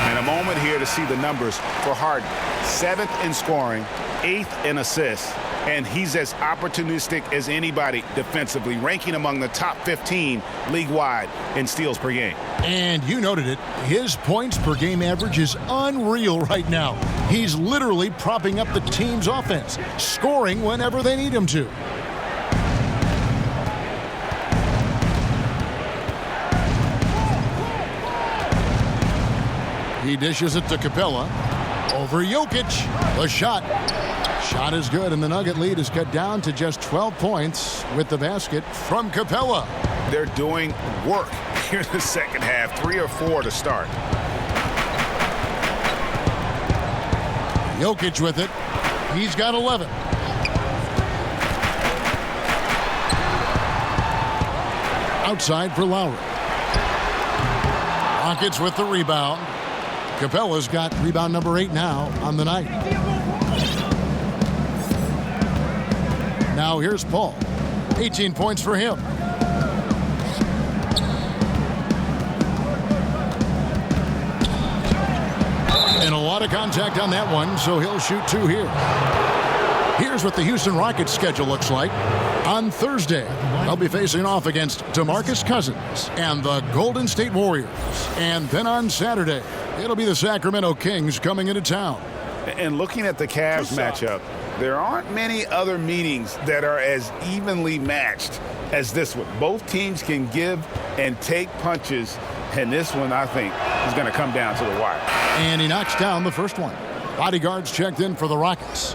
And a moment here to see the numbers for Harden. 7th in scoring, 8th in assists, and he's as opportunistic as anybody defensively, ranking among the top 15 league-wide in steals per game.
And you noted it. His points per game average is unreal right now. He's literally propping up the team's offense, scoring whenever they need him to. He dishes it to Capella. Over Jokic. The shot. Shot is good, and the Nugget lead is cut down to just 12 points with the basket from Capella.
They're doing work here in the second half. 3 or 4 to start.
Jokic with it. He's got 11. Outside for Lowry. Rockets with the rebound. Capella's got rebound number 8 now on the night. Now here's Paul. 18 points for him. And a lot of contact on that one, so he'll shoot 2 here. Here's what the Houston Rockets schedule looks like. On Thursday, they'll be facing off against DeMarcus Cousins and the Golden State Warriors. And then on Saturday, it'll be the Sacramento Kings coming into town.
And looking at the Cavs matchup, there aren't many other meetings that are as evenly matched as this one. Both teams can give and take punches, and this one, I think, is going to come down to the wire.
And he knocks down the first one. Bodyguards checked in for the Rockets.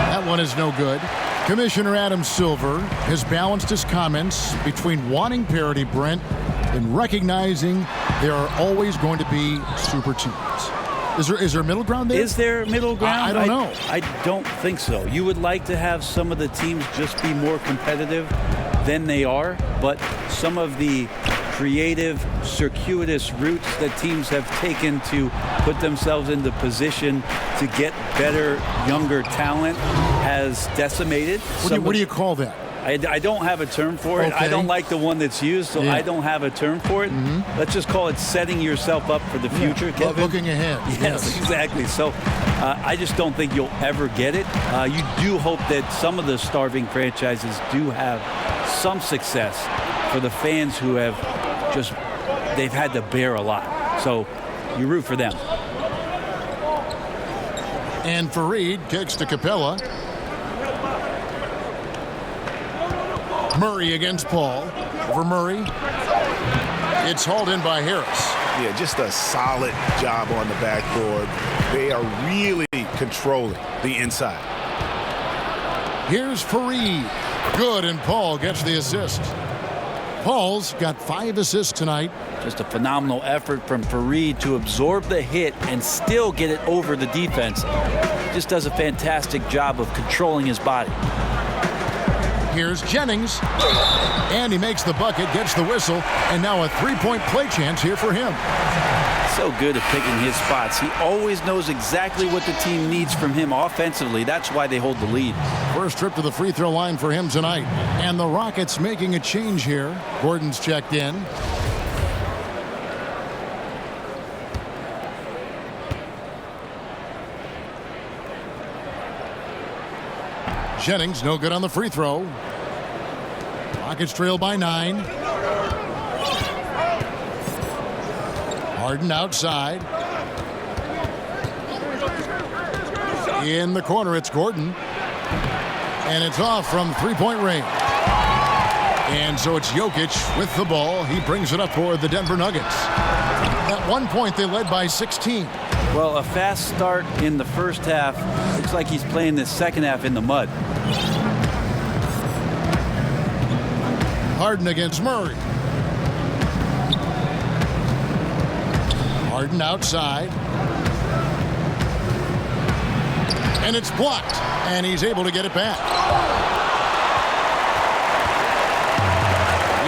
That one is no good. Commissioner Adam Silver has balanced his comments between wanting parity, Brent, and recognizing there are always going to be super teams. Is there middle ground there?
Is there middle ground?
I don't know.
I don't think so. You would like to have some of the teams just be more competitive than they are, but some of the creative, circuitous routes that teams have taken to put themselves into position to get better, younger talent has decimated.
What do you call that?
I don't have a term for it.
Okay.
I don't like the one that's used, so I don't have a term for it.
Mm-hmm.
Let's just call it setting yourself up for the future, Kevin.
Looking ahead.
Yes, exactly. So I just don't think you'll ever get it. You do hope that some of the starving franchises do have some success for the fans who have just, they've had to bear a lot. So you root for them.
And Fareed kicks to Capella. Murray against Paul. Over Murray. It's hauled in by Harris.
Yeah, just a solid job on the backboard. They are really controlling the inside.
Here's Fareed. Good, and Paul gets the assist. Paul's got 5 assists tonight.
Just a phenomenal effort from Fareed to absorb the hit and still get it over the defense. Just does a fantastic job of controlling his body.
Here's Jennings. And he makes the bucket, gets the whistle, and now a 3-point play chance here for him.
So good at picking his spots. He always knows exactly what the team needs from him offensively. That's why they hold the lead.
First trip to the free throw line for him tonight. And the Rockets making a change here. Gordon's checked in. Jennings no good on the free throw. Rockets trail by 9. Harden outside. In the corner, it's Gordon. And it's off from 3-point range. And so it's Jokic with the ball. He brings it up for the Denver Nuggets. At one point, they led by 16.
Well, a fast start in the first half. Looks like he's playing the second half in the mud.
Harden against Murray. Harden outside. And it's blocked, and he's able to get it back.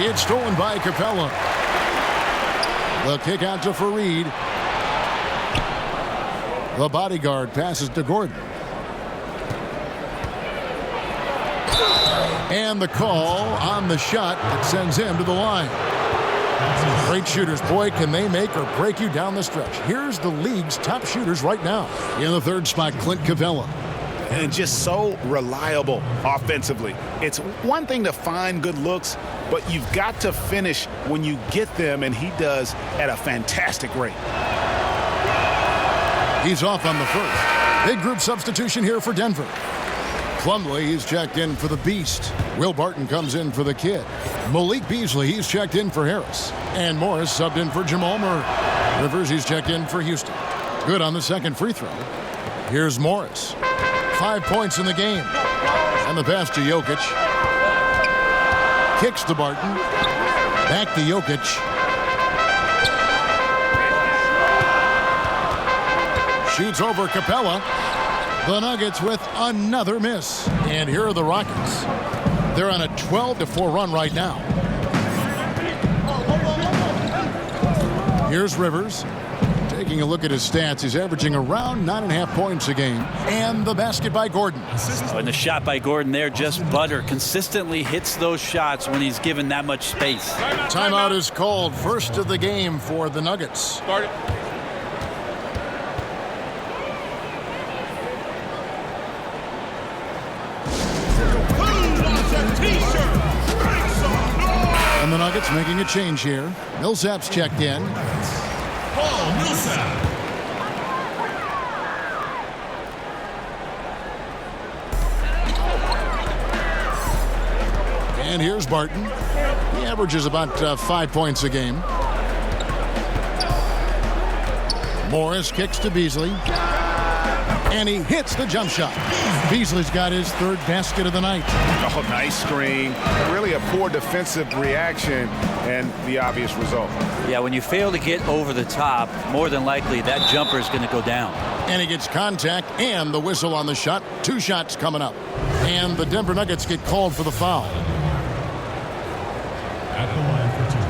It's stolen by Capella. The kick out to Fareed. The bodyguard passes to Gordon. And the call on the shot that sends him to the line. Great shooters. Boy, can they make or break you down the stretch. Here's the league's top shooters right now. In the third spot, Clint Capella.
And just so reliable offensively. It's one thing to find good looks, but you've got to finish when you get them, and he does at a fantastic rate.
He's off on the first. Big group substitution here for Denver. Plumlee, he's checked in for the Beast. Will Barton comes in for the Kid. Malik Beasley, he's checked in for Harris. And Morris subbed in for Jamal Murray. Rivers, he's checked in for Houston. Good on the second free throw. Here's Morris. 5 points in the game. And the pass to Jokic. Kicks to Barton. Back to Jokic. Shoots over Capella. The Nuggets with another miss. And here are the Rockets. They're on a 12-4 run right now. Here's Rivers. Taking a look at his stats, he's averaging around 9.5 points a game. And the basket by Gordon.
And the shot by Gordon there, just butter. Consistently hits those shots when he's given that much space.
Timeout is called. First of the game for the Nuggets.
Start it.
And the Nuggets making a change here. Millsap's checked in.
Paul Millsap.
And here's Barton. He averages about 5 points a game. Morris kicks to Beasley. And he hits the jump shot. Beasley's got his third basket of the night.
Oh, nice screen. Really a poor defensive reaction and the obvious result.
Yeah, when you fail to get over the top, more than likely that jumper is going to go down.
And he gets contact and the whistle on the shot. 2 shots coming up. And the Denver Nuggets get called for the foul.
At the line for 2.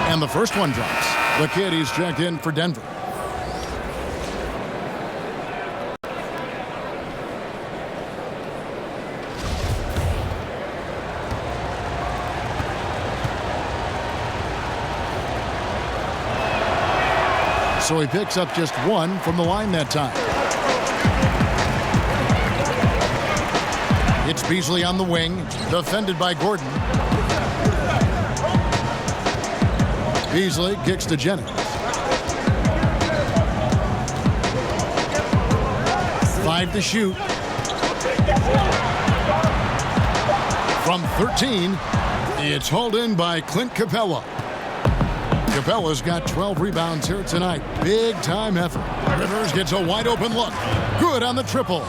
And the first one drops. The Kid, he's checked in for Denver. So he picks up just 1 from the line that time. It's Beasley on the wing, defended by Gordon. Beasley kicks to Jennings. 5 to shoot. From 13, it's hauled in by Clint Capella. Capella's got 12 rebounds here tonight. Big time effort. Rivers gets a wide open look. Good on the triple.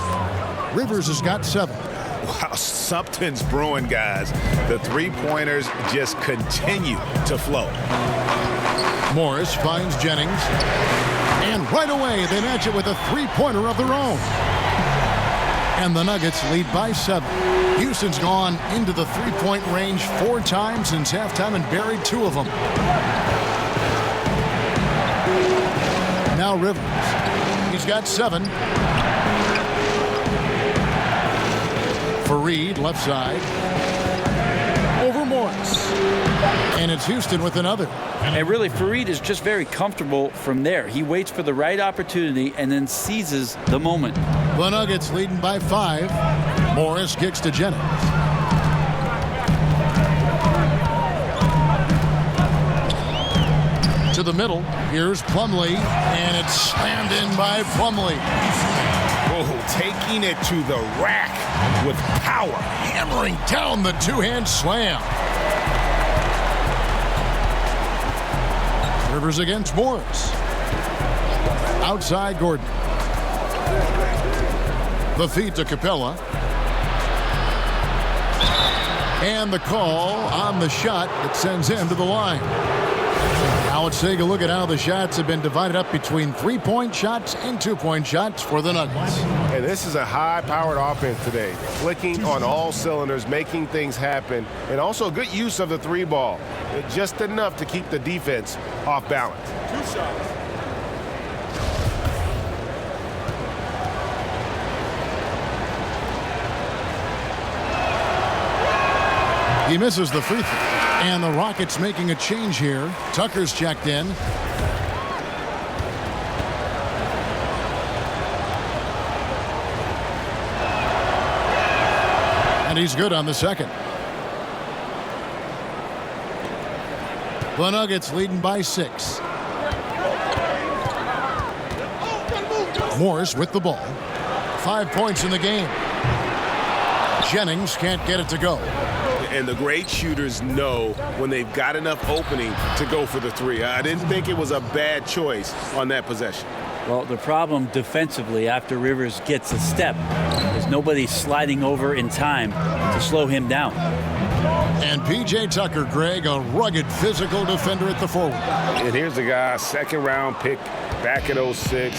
Rivers has got 7.
Wow, something's brewing, guys. The three-pointers just continue to flow.
Morris finds Jennings. And right away, they match it with a three-pointer of their own. And the Nuggets lead by 7. Houston's gone into the three-point range 4 times since halftime and buried 2 of them. Now Rivers. He's got 7. Fareed, left side. Over Morris. And it's Houston with another.
And really, Fareed is just very comfortable from there. He waits for the right opportunity and then seizes the moment.
The Nuggets leading by 5. Morris kicks to Jennings. To the middle. Here's Plumlee. And it's slammed in by Plumlee.
Oh, taking it to the rack with power.
Hammering down the two-hand slam. Rivers against Morris. Outside Gordon. The feed to Capella. And the call on the shot that sends him to the line. Now let's take a look at how the shots have been divided up between 3-point shots and 2-point shots for the Nuggets.
And this is a high-powered offense today, flicking on all cylinders, making things happen, and also good use of the 3-ball. Just enough to keep the defense off balance.
2 shots.
He misses the free throw. And the Rockets making a change here. Tucker's checked in. And he's good on the second. The Nuggets leading by 6. Morris with the ball. 5 points in the game. Jennings can't get it to go.
And the great shooters know when they've got enough opening to go for the 3. I didn't think it was a bad choice on that possession.
Well, the problem defensively after Rivers gets a step is nobody sliding over in time to slow him down.
And P.J. Tucker, Greg, a rugged physical defender at the forward.
And here's the guy, second-round pick back in 06.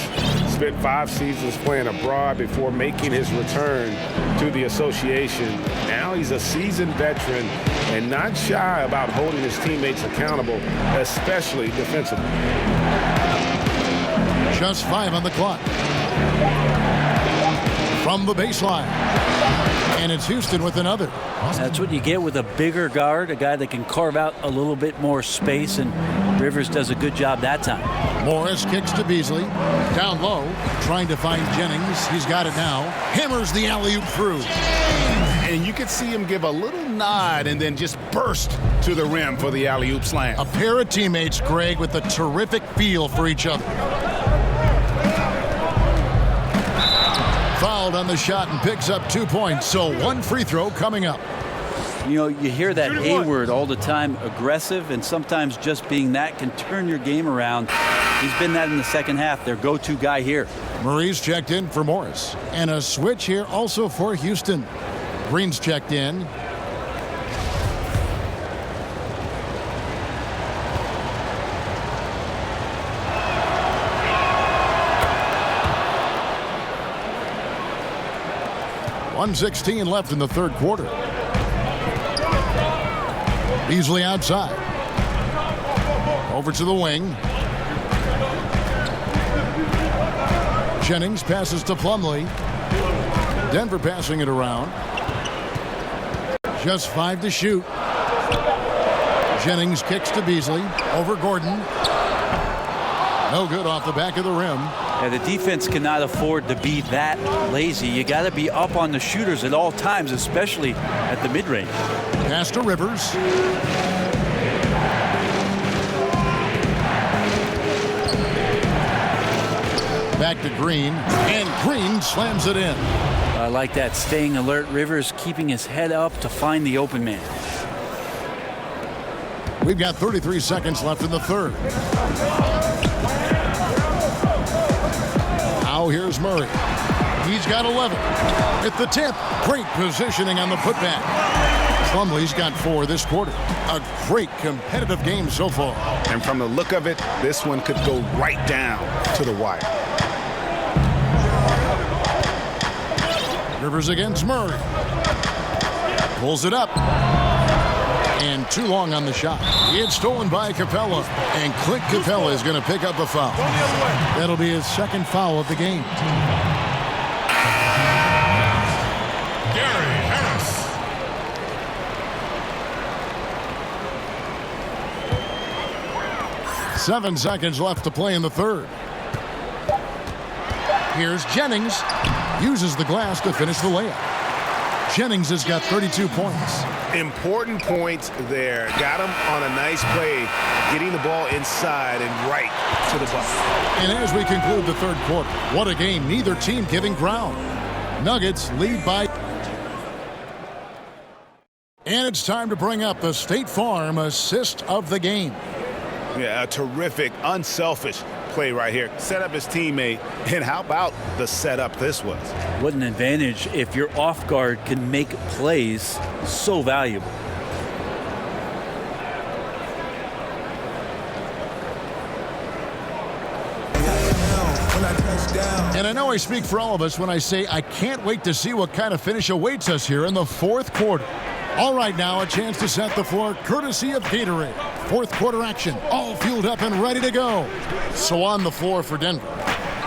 Spent 5 seasons playing abroad before making his return to the association. Now he's a seasoned veteran and not shy about holding his teammates accountable, especially defensively.
Just 5 on the clock. From the baseline. And it's Houston with another.
That's what you get with a bigger guard, a guy that can carve out a little bit more space, and Rivers does a good job that time.
Morris kicks to Beasley. Down low, trying to find Jennings. He's got it now. Hammers the alley-oop through.
And you could see him give a little nod and then just burst to the rim for the alley-oop slam.
A pair of teammates, Greg, with a terrific feel for each other. Fouled on the shot and picks up 2 points, so 1 free throw coming up.
You know, you hear that Hayward all the time, aggressive, and sometimes just being that can turn your game around. He's been that in the second half, their go-to guy here.
Murray's checked in for Morris. And a switch here also for Houston. Green's checked in. .116 left in the third quarter. Beasley outside. Over to the wing. Jennings passes to Plumlee. Denver passing it around. Just 5 to shoot. Jennings kicks to Beasley. Over Gordon. No good off the back of the rim.
Yeah, the defense cannot afford to be that lazy. You got to be up on the shooters at all times, especially at the mid-range.
Pass to Rivers. Back to Green, and Green slams it in.
I like that, staying alert. Rivers keeping his head up to find the open man.
We've got 33 seconds left in the third. Now here's Murray. He's got 11. At the tip, great positioning on the putback. Plumlee's got 4 this quarter. A great competitive game so far.
And from the look of it, this one could go right down to the wire.
Rivers against Murray. Pulls it up. And too long on the shot. It's stolen by Capella. And Clint Capella is going to pick up the foul. That'll be his second foul of the game.
Gary Harris.
Seven seconds left to play in the third. Here's Jennings. Uses the glass to finish the layup. Jennings has got 32 points.
Important points there. Got him on a nice play, getting the ball inside and right to the bucket.
And as we conclude the third quarter, what a game. Neither team giving ground. Nuggets lead by. And it's time to bring up the State Farm assist of the game.
Yeah, a terrific, unselfish play right here. Set up his teammate, and how about the setup this was?
What an advantage if your off guard can make plays so valuable.
And I know I speak for all of us when I say I can't wait to see what kind of finish awaits us here in the fourth quarter. All right, now a chance to set the floor courtesy of Gatorade. Fourth quarter action, all fueled up and ready to go. So on the floor for Denver,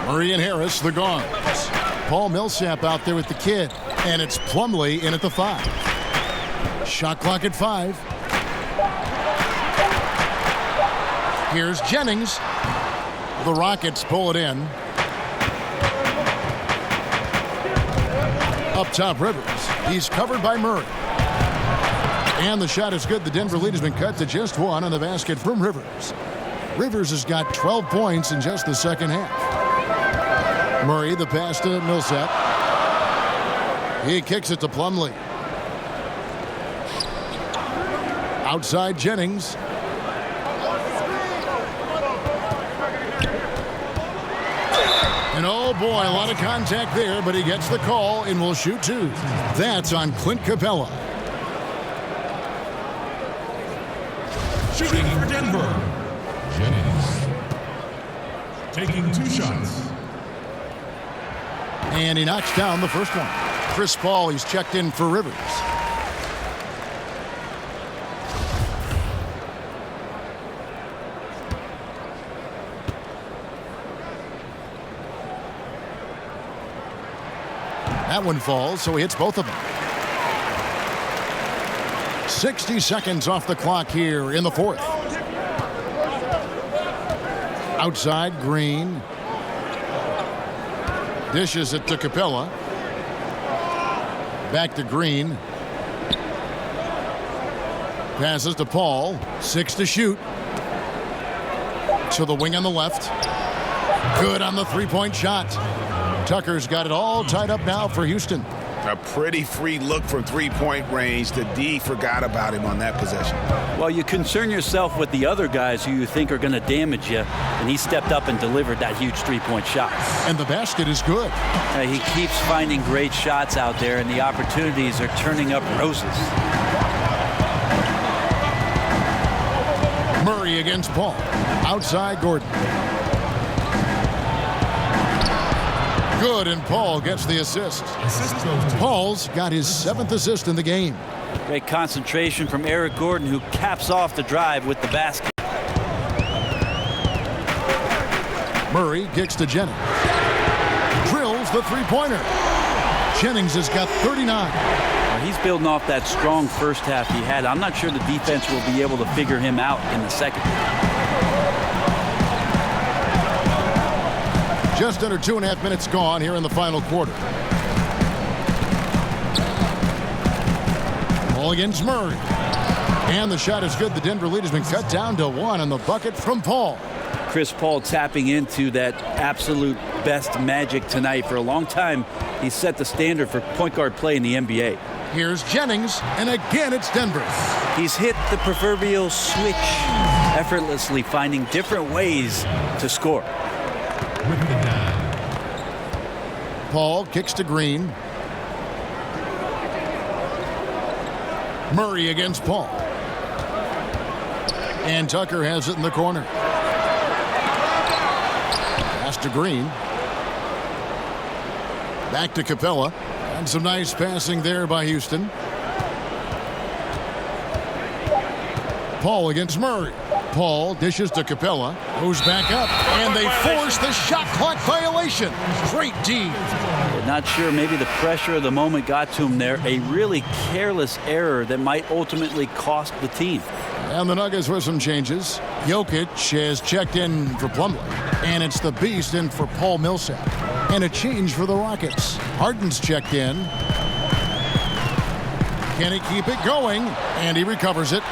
Murray and Harris, the guards. Paul Millsap out there with the kid, and it's Plumlee in at the 5. Shot clock at 5. Here's Jennings. The Rockets pull it in. Up top, Rivers. He's covered by Murray. And the shot is good. The Denver lead has been cut to just 1 on the basket from Rivers. Rivers has got 12 points in just the second half. Murray, the pass to Millsap. He kicks it to Plumlee. Outside Jennings. And oh boy, a lot of contact there, but he gets the call and will shoot 2. That's on Clint Capella.
Shooting for Denver, Jennings. Taking 2 shots.
And he knocks down the first one. Chris Paul, he's checked in for Rivers. That one falls, so he hits both of them. 60 seconds off the clock here in the fourth. Outside, Green. Dishes it to Capella. Back to Green. Passes to Paul. 6 to shoot. To the wing on the left. Good on the three-point shot. Tucker's got it all tied up now for Houston.
A pretty free look from three-point range. The D forgot about him on that possession.
Well, you concern yourself with the other guys who you think are going to damage you, and he stepped up and delivered that huge three-point shot.
And the basket is good.
He keeps finding great shots out there, and the opportunities are turning up roses.
Murray against Paul. Outside, Gordon. Good, and Paul gets the assist. Paul's got his 7th assist in the game.
Great concentration from Eric Gordon, who caps off the drive with the basket.
Murray kicks to Jennings. Drills the three-pointer. Jennings has got 39.
He's building off that strong first half he had. I'm not sure the defense will be able to figure him out in the second.
Just under 2.5 minutes gone here in the final quarter. Ball against Murray. And the shot is good. The Denver lead has been cut down to 1 on the bucket from Paul.
Chris Paul tapping into that absolute best magic tonight. For a long time, he set the standard for point guard play in the NBA.
Here's Jennings, and again it's Denver.
He's hit the proverbial switch, effortlessly finding different ways to score.
Paul kicks to Green. Murray against Paul. And Tucker has it in the corner. Pass to Green. Back to Capella. And some nice passing there by Houston. Paul against Murray. Paul dishes to Capella, who's back up, and they force the shot clock violation. Great D.
Not sure, maybe the pressure of the moment got to him there. A really careless error that might ultimately cost the team.
And the Nuggets with some changes. Jokic has checked in for Plumlee, and it's the Beast in for Paul Millsap. And a change for the Rockets. Harden's checked in. Can he keep it going? And he recovers it.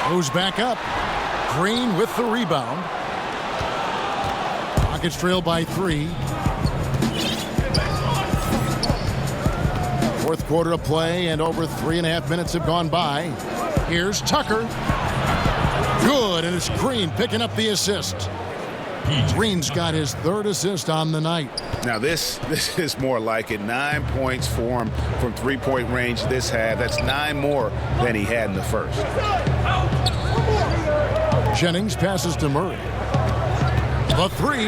Who's back up? Green with the rebound. Rockets trail by 3. Fourth quarter of play, and over 3.5 minutes have gone by. Here's Tucker. Good, and it's Green picking up the assist. Green's got his third assist on the night.
Now this is more like it. 9 points for him from three-point range this half. That's 9 more than he had in the first.
Jennings passes to Murray. The three.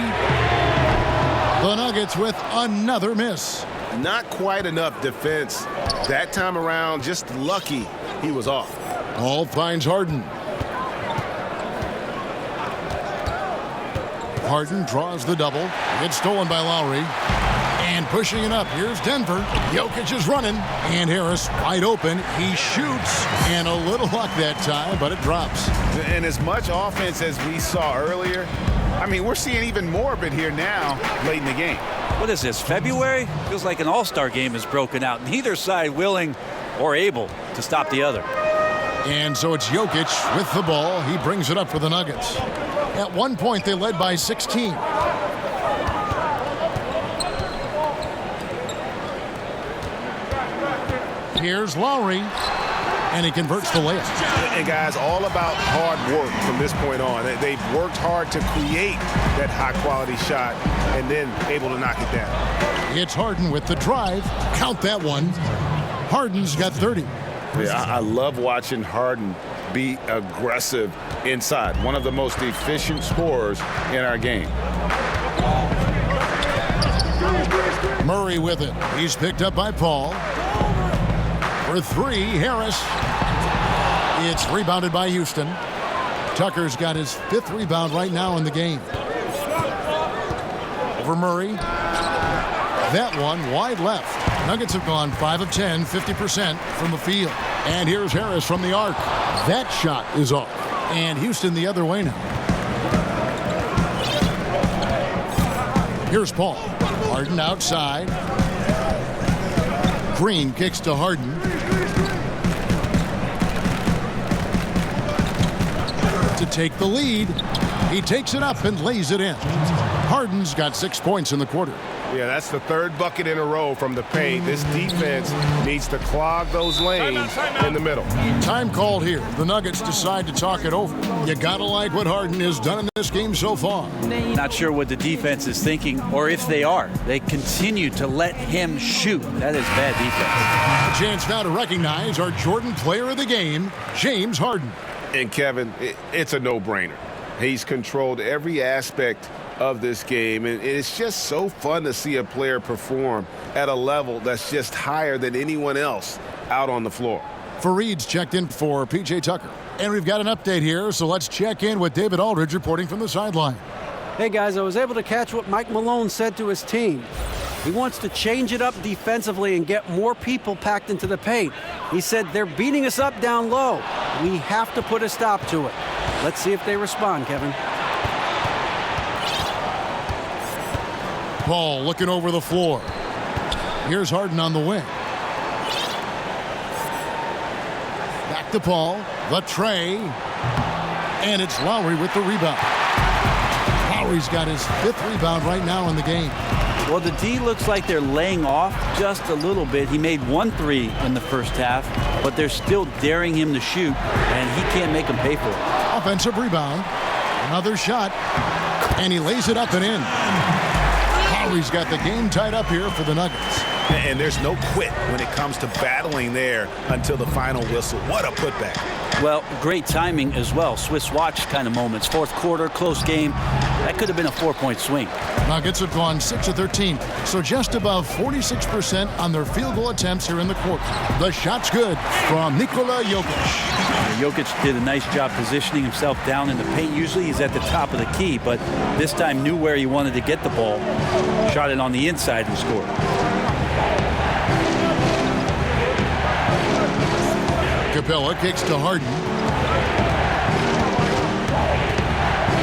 The Nuggets with another miss.
Not quite enough defense that time around. Just lucky he was off.
Hall finds Harden. Harden draws the double. It's stolen by Lowry. And pushing it up, here's Denver. Jokic is running. And Harris wide open. He shoots. And a little luck that time, but it drops.
And as much offense as we saw earlier, I mean, we're seeing even more of it here now late in the game.
What is this, February? Feels like an all-star game is broken out. Neither side willing or able to stop the other.
And so it's Jokic with the ball. He brings it up for the Nuggets. At one point, they led by 16. Here's Lowry, and he converts the layup.
And guys, all about hard work from this point on. They've worked hard to create that high-quality shot and then able to knock it down.
It's Harden with the drive. Count that one. Harden's got 30.
Yeah, I love watching Harden be aggressive inside. One of the most efficient scorers in our game.
Murray with it. He's picked up by Paul. For three, Harris. It's rebounded by Houston. Tucker's got his 5th rebound right now in the game. Over Murray. That one wide left. Nuggets have gone 5 of 10, 50% from the field. And here's Harris from the arc. That shot is off. And Houston the other way now. Here's Paul. Harden outside. Green kicks to Harden. To take the lead. He takes it up and lays it in. Harden's got 6 points in the quarter.
Yeah, that's the 3rd bucket in a row from the paint. This defense needs to clog those lanes in the middle.
Time called here. The Nuggets decide to talk it over. You gotta like what Harden has done in this game so far.
Not sure what the defense is thinking, or if they are. They continue to let him shoot. That is bad defense.
A chance now to recognize our Jordan player of the game, James Harden.
And Kevin, it's a no-brainer. He's controlled every aspect of this game, and it's just so fun to see a player perform at a level that's just higher than anyone else out on the floor.
Fareed's checked in for PJ Tucker. And we've got an update here, so let's check in with David Aldridge reporting from the sideline.
Hey guys, I was able to catch what Mike Malone said to his team. He wants to change it up defensively and get more people packed into the paint. He said they're beating us up down low. We have to put a stop to it. Let's see if they respond, Kevin.
Paul looking over the floor. Here's Harden on the wing. Back to Paul. The tray. And it's Lowry with the rebound. Lowry's got his 5th rebound right now in the game.
Well, the D looks like they're laying off just a little bit. He made 1 3 in the first half, but they're still daring him to shoot, and he can't make them pay for it.
Offensive rebound. Another shot. And he lays it up and in. Lowry's got the game tied up here for the Nuggets.
And there's no quit when it comes to battling there until the final whistle. What a putback.
Well, great timing as well. Swiss watch kind of moments. 4th quarter, close game. That could have been a 4-point swing.
Nuggets have gone 6 of 13, so just above 46% on their field goal attempts here in the quarter. The shot's good from Nikola Jokic.
Jokic did a nice job positioning himself down in the paint. Usually he's at the top of the key, but this time knew where he wanted to get the ball. Shot it on the inside and scored.
Capella kicks to Harden.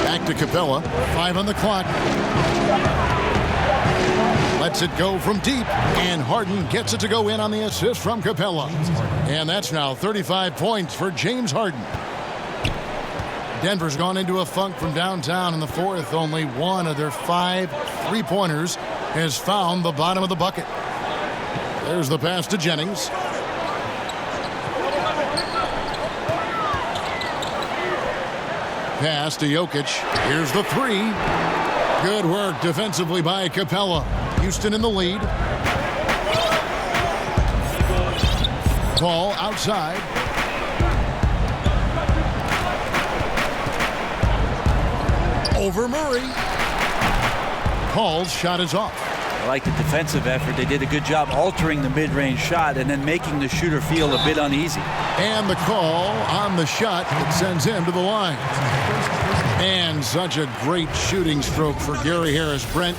Back to Capella. 5 on the clock. Lets it go from deep. And Harden gets it to go in on the assist from Capella. And that's now 35 points for James Harden. Denver's gone into a funk from downtown in the 4th. Only one of their 5 3-pointers has found the bottom of the bucket. There's the pass to Jennings. Pass to Jokic. Here's the 3. Good work defensively by Capella. Houston in the lead. Ball outside. Over Murray. Paul's shot is off.
I like the defensive effort. They did a good job altering the mid-range shot and then making the shooter feel a bit uneasy.
And the call on the shot that sends him to the line. And such a great shooting stroke for Gary Harris. Brent,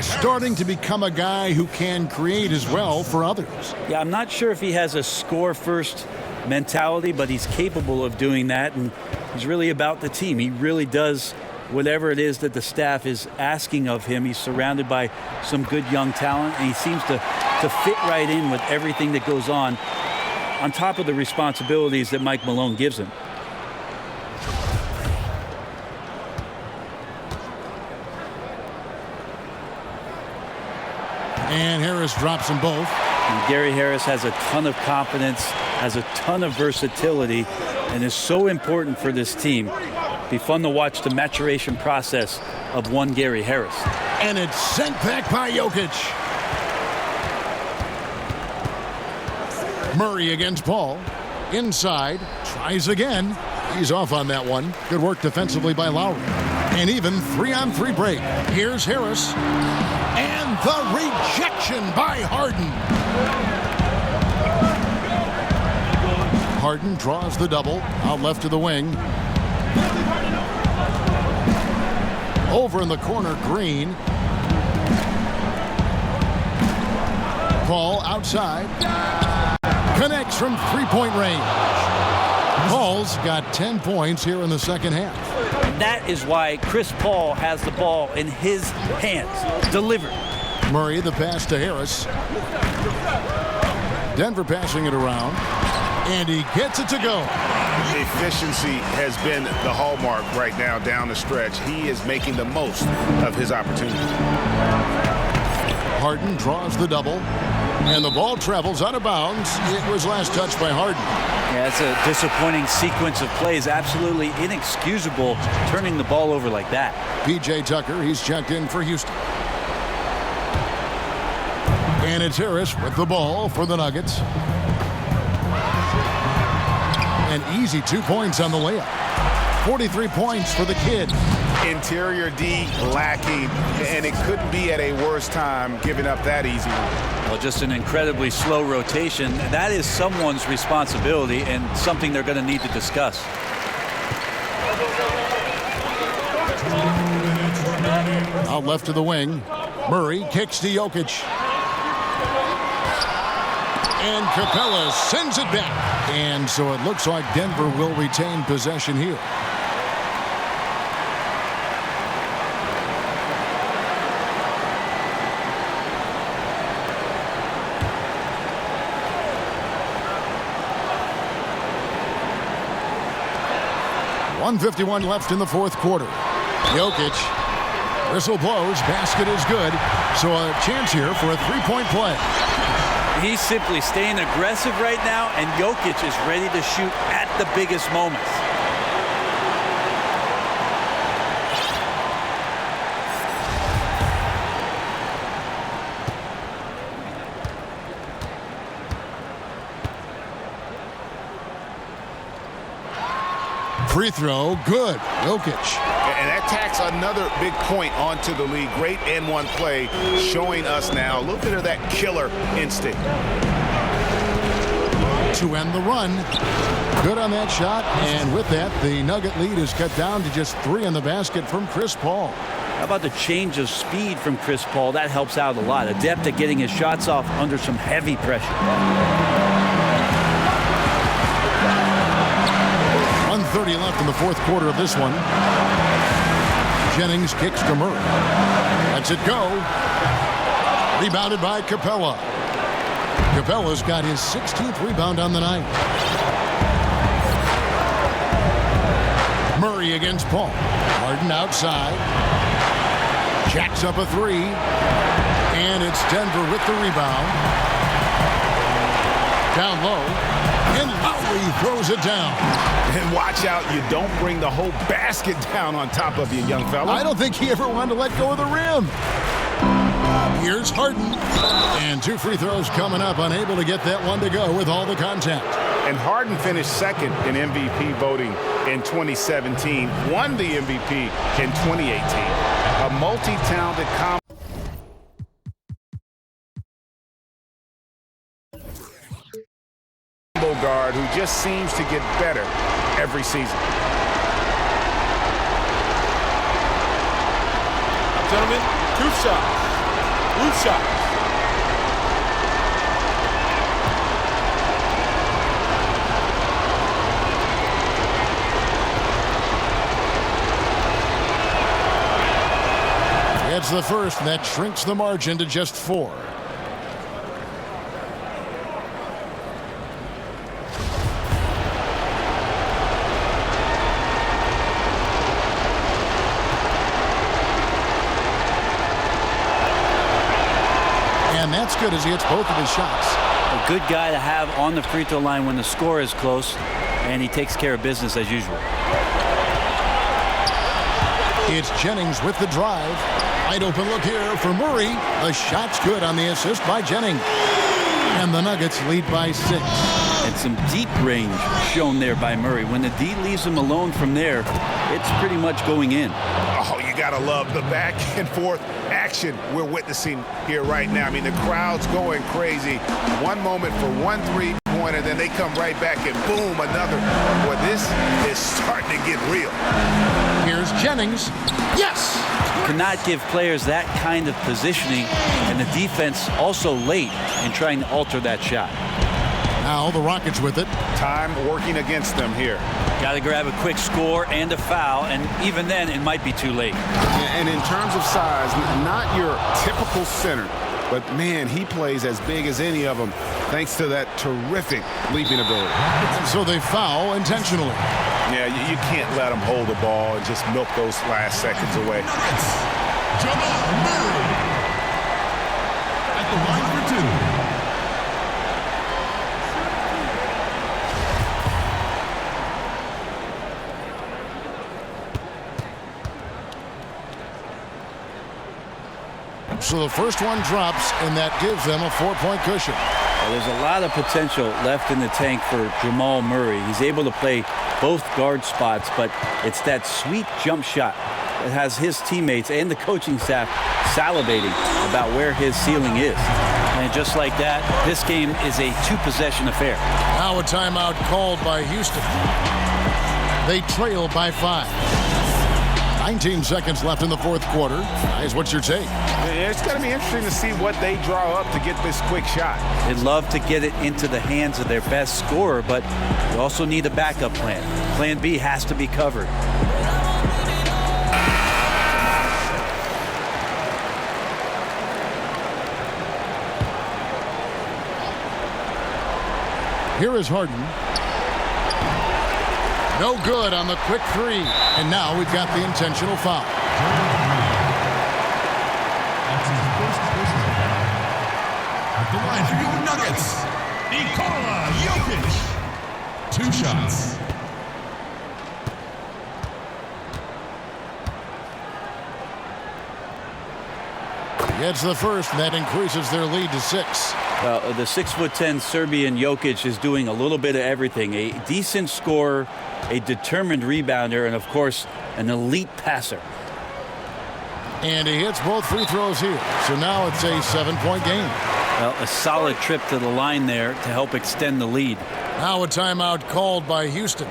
starting to become a guy who can create as well for others.
Yeah, I'm not sure if he has a score-first mentality, but he's capable of doing that, and he's really about the team. He really does whatever it is that the staff is asking of him. He's surrounded by some good young talent, and he seems to fit right in with everything that goes on top of the responsibilities that Mike Malone gives him.
And Harris drops them both.
And Gary Harris has a ton of confidence, has a ton of versatility, and is so important for this team. Be fun to watch the maturation process of one Gary Harris.
And it's sent back by Jokic. Murray against Paul. Inside. Tries again. He's off on that one. Good work defensively by Lowry. And even 3-on-3 break. Here's Harris. And the rejection by Harden. Harden draws the double. Out left to the wing. Over in the corner, Green. Paul outside. Connects from three-point range. Paul's got 10 points here in the second half.
And that is why Chris Paul has the ball in his hands. Delivered.
Murray, the pass to Harris. Denver passing it around. And he gets it to go.
Efficiency has been the hallmark right now down the stretch. He is making the most of his opportunity.
Harden draws the double. And the ball travels out of bounds. It was last touched by Harden.
Yeah, it's a disappointing sequence of plays. Absolutely inexcusable turning the ball over like that.
P.J. Tucker, he's checked in for Houston. And it's Harris with the ball for the Nuggets. An easy 2 points on the layup. 43 points for the kid.
Interior D lacking, and it couldn't be at a worse time giving up that easy one.
Well, just an incredibly slow rotation. That is someone's responsibility and something they're going to need to discuss.
Out left to the wing. Murray kicks to Jokic. And Capella sends it back. And so it looks like Denver will retain possession here. .151 left in the fourth quarter. Jokic. Whistle blows. Basket is good. So a chance here for a three-point play.
He's simply staying aggressive right now, and Jokic is ready to shoot at the biggest moments.
Free throw, good. Jokic.
And that tacks another big point onto the league. Great N1 play, showing us now a little bit of that killer instinct.
To end the run. Good on that shot. And with that, the Nugget lead is cut down to just 3 in the basket from Chris Paul.
How about the change of speed from Chris Paul? That helps out a lot. Adept at getting his shots off under some heavy pressure.
1:30 left in the fourth quarter of this one. Jennings kicks to Murray. Lets it go. Rebounded by Capella. Capella's got his 16th rebound on the night. Murray against Paul. Harden outside. Jacks up a three. And it's Denver with the rebound. Down low. And Lowry throws it down.
And watch out, you don't bring the whole basket down on top of you, young fella.
I don't think he ever wanted to let go of the rim. Here's Harden. And 2 free throws coming up, unable to get that one to go with all the contact.
And Harden finished second in MVP voting in 2017, won the MVP in 2018. A multi-talented guard who just seems to get better every season.
Gentlemen, 2 shots. Blue shots.
It's the first, and that shrinks the margin to just 4. And that's good as he hits both of his shots.
A good guy to have on the free throw line when the score is close, and he takes care of business as usual.
It's Jennings with the drive. Wide open look here for Murray. The shot's good on the assist by Jennings. And the Nuggets lead by 6.
And some deep range shown there by Murray. When the D leaves him alone from there, it's pretty much going in.
Oh, you gotta love the back and forth action we're witnessing here right now. I mean, the crowd's going crazy. One moment for one three-pointer, then they come right back and boom, another. Boy, this is starting to get real.
Here's Jennings. Yes!
You cannot give players that kind of positioning, and the defense also late in trying to alter that shot.
Now the Rockets with it.
Time working against them here.
Got to grab a quick score and a foul, and even then it might be too late.
And in terms of size, not your typical center, but man, he plays as big as any of them thanks to that terrific leaping ability.
So they foul intentionally.
Yeah, you can't let them hold the ball and just milk those last seconds away.
Jamal Murray at the line for 2.
So the first one drops, and that gives them a 4-point cushion.
Well, there's a lot of potential left in the tank for Jamal Murray. He's able to play both guard spots, but it's that sweet jump shot that has his teammates and the coaching staff salivating about where his ceiling is. And just like that, this game is a 2-possession affair.
Now a timeout called by Houston. They trail by 5. 19 seconds left in the 4th quarter. Guys, what's your take?
It's going to be interesting to see what they draw up to get this quick shot.
They'd love to get it into the hands of their best scorer, but you also need a backup plan. Plan B has to be covered.
Here is Harden. No good on the quick 3. And now we've got the intentional foul.
That's his first personal foul. At the line for your Nuggets, Nikola Jokic. 2 shots.
Gets the first, and that increases their lead to 6.
Well, the 6'10" Serbian Jokic is doing a little bit of everything. A decent scorer, a determined rebounder, and of course, an elite passer.
And he hits both free throws here. So now it's a 7-point game.
Well, a solid trip to the line there to help extend the lead.
Now a timeout called by Houston.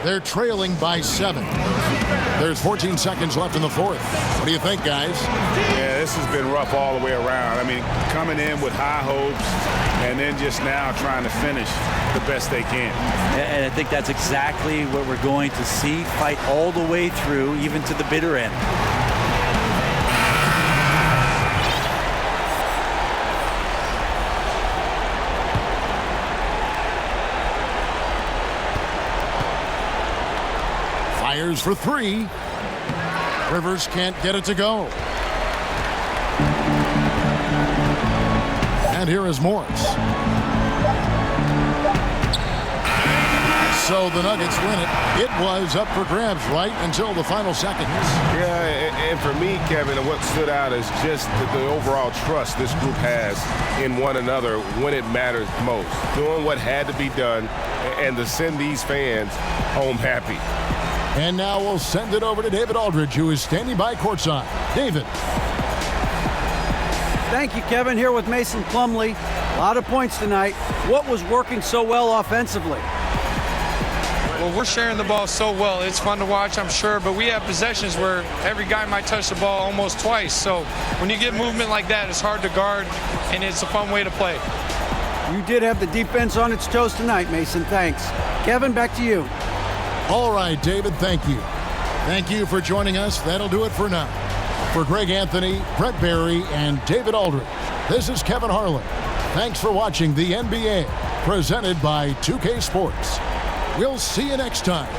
They're trailing by 7. There's 14 seconds left in the 4th. What do you think, guys?
Yeah, this has been rough all the way around. I mean, coming in with high hopes and then just now trying to finish the best they can.
And I think that's exactly what we're going to see. Fight all the way through, even to the bitter end.
Fires for 3. Rivers can't get it to go. And here is Morris. So the Nuggets win it. It was up for grabs right until the final seconds.
Yeah, and for me, Kevin, what stood out is just the overall trust this group has in one another when it matters most. Doing what had to be done and to send these fans home happy.
And now we'll send it over to David Aldridge, who is standing by courtside. David.
Thank you, Kevin. Here with Mason Plumlee. A lot of points tonight. What was working so well offensively?
Well, we're sharing the ball so well. It's fun to watch, I'm sure, but we have possessions where every guy might touch the ball almost twice. So when you get movement like that, it's hard to guard, and it's a fun way to play.
You did have the defense on its toes tonight, Mason. Thanks. Kevin, back to you.
All right, David, thank you. Thank you for joining us. That'll do it for now. For Greg Anthony, Brett Barry, and David Aldridge, this is Kevin Harlan. Thanks for watching the NBA, presented by 2K Sports. We'll see you next time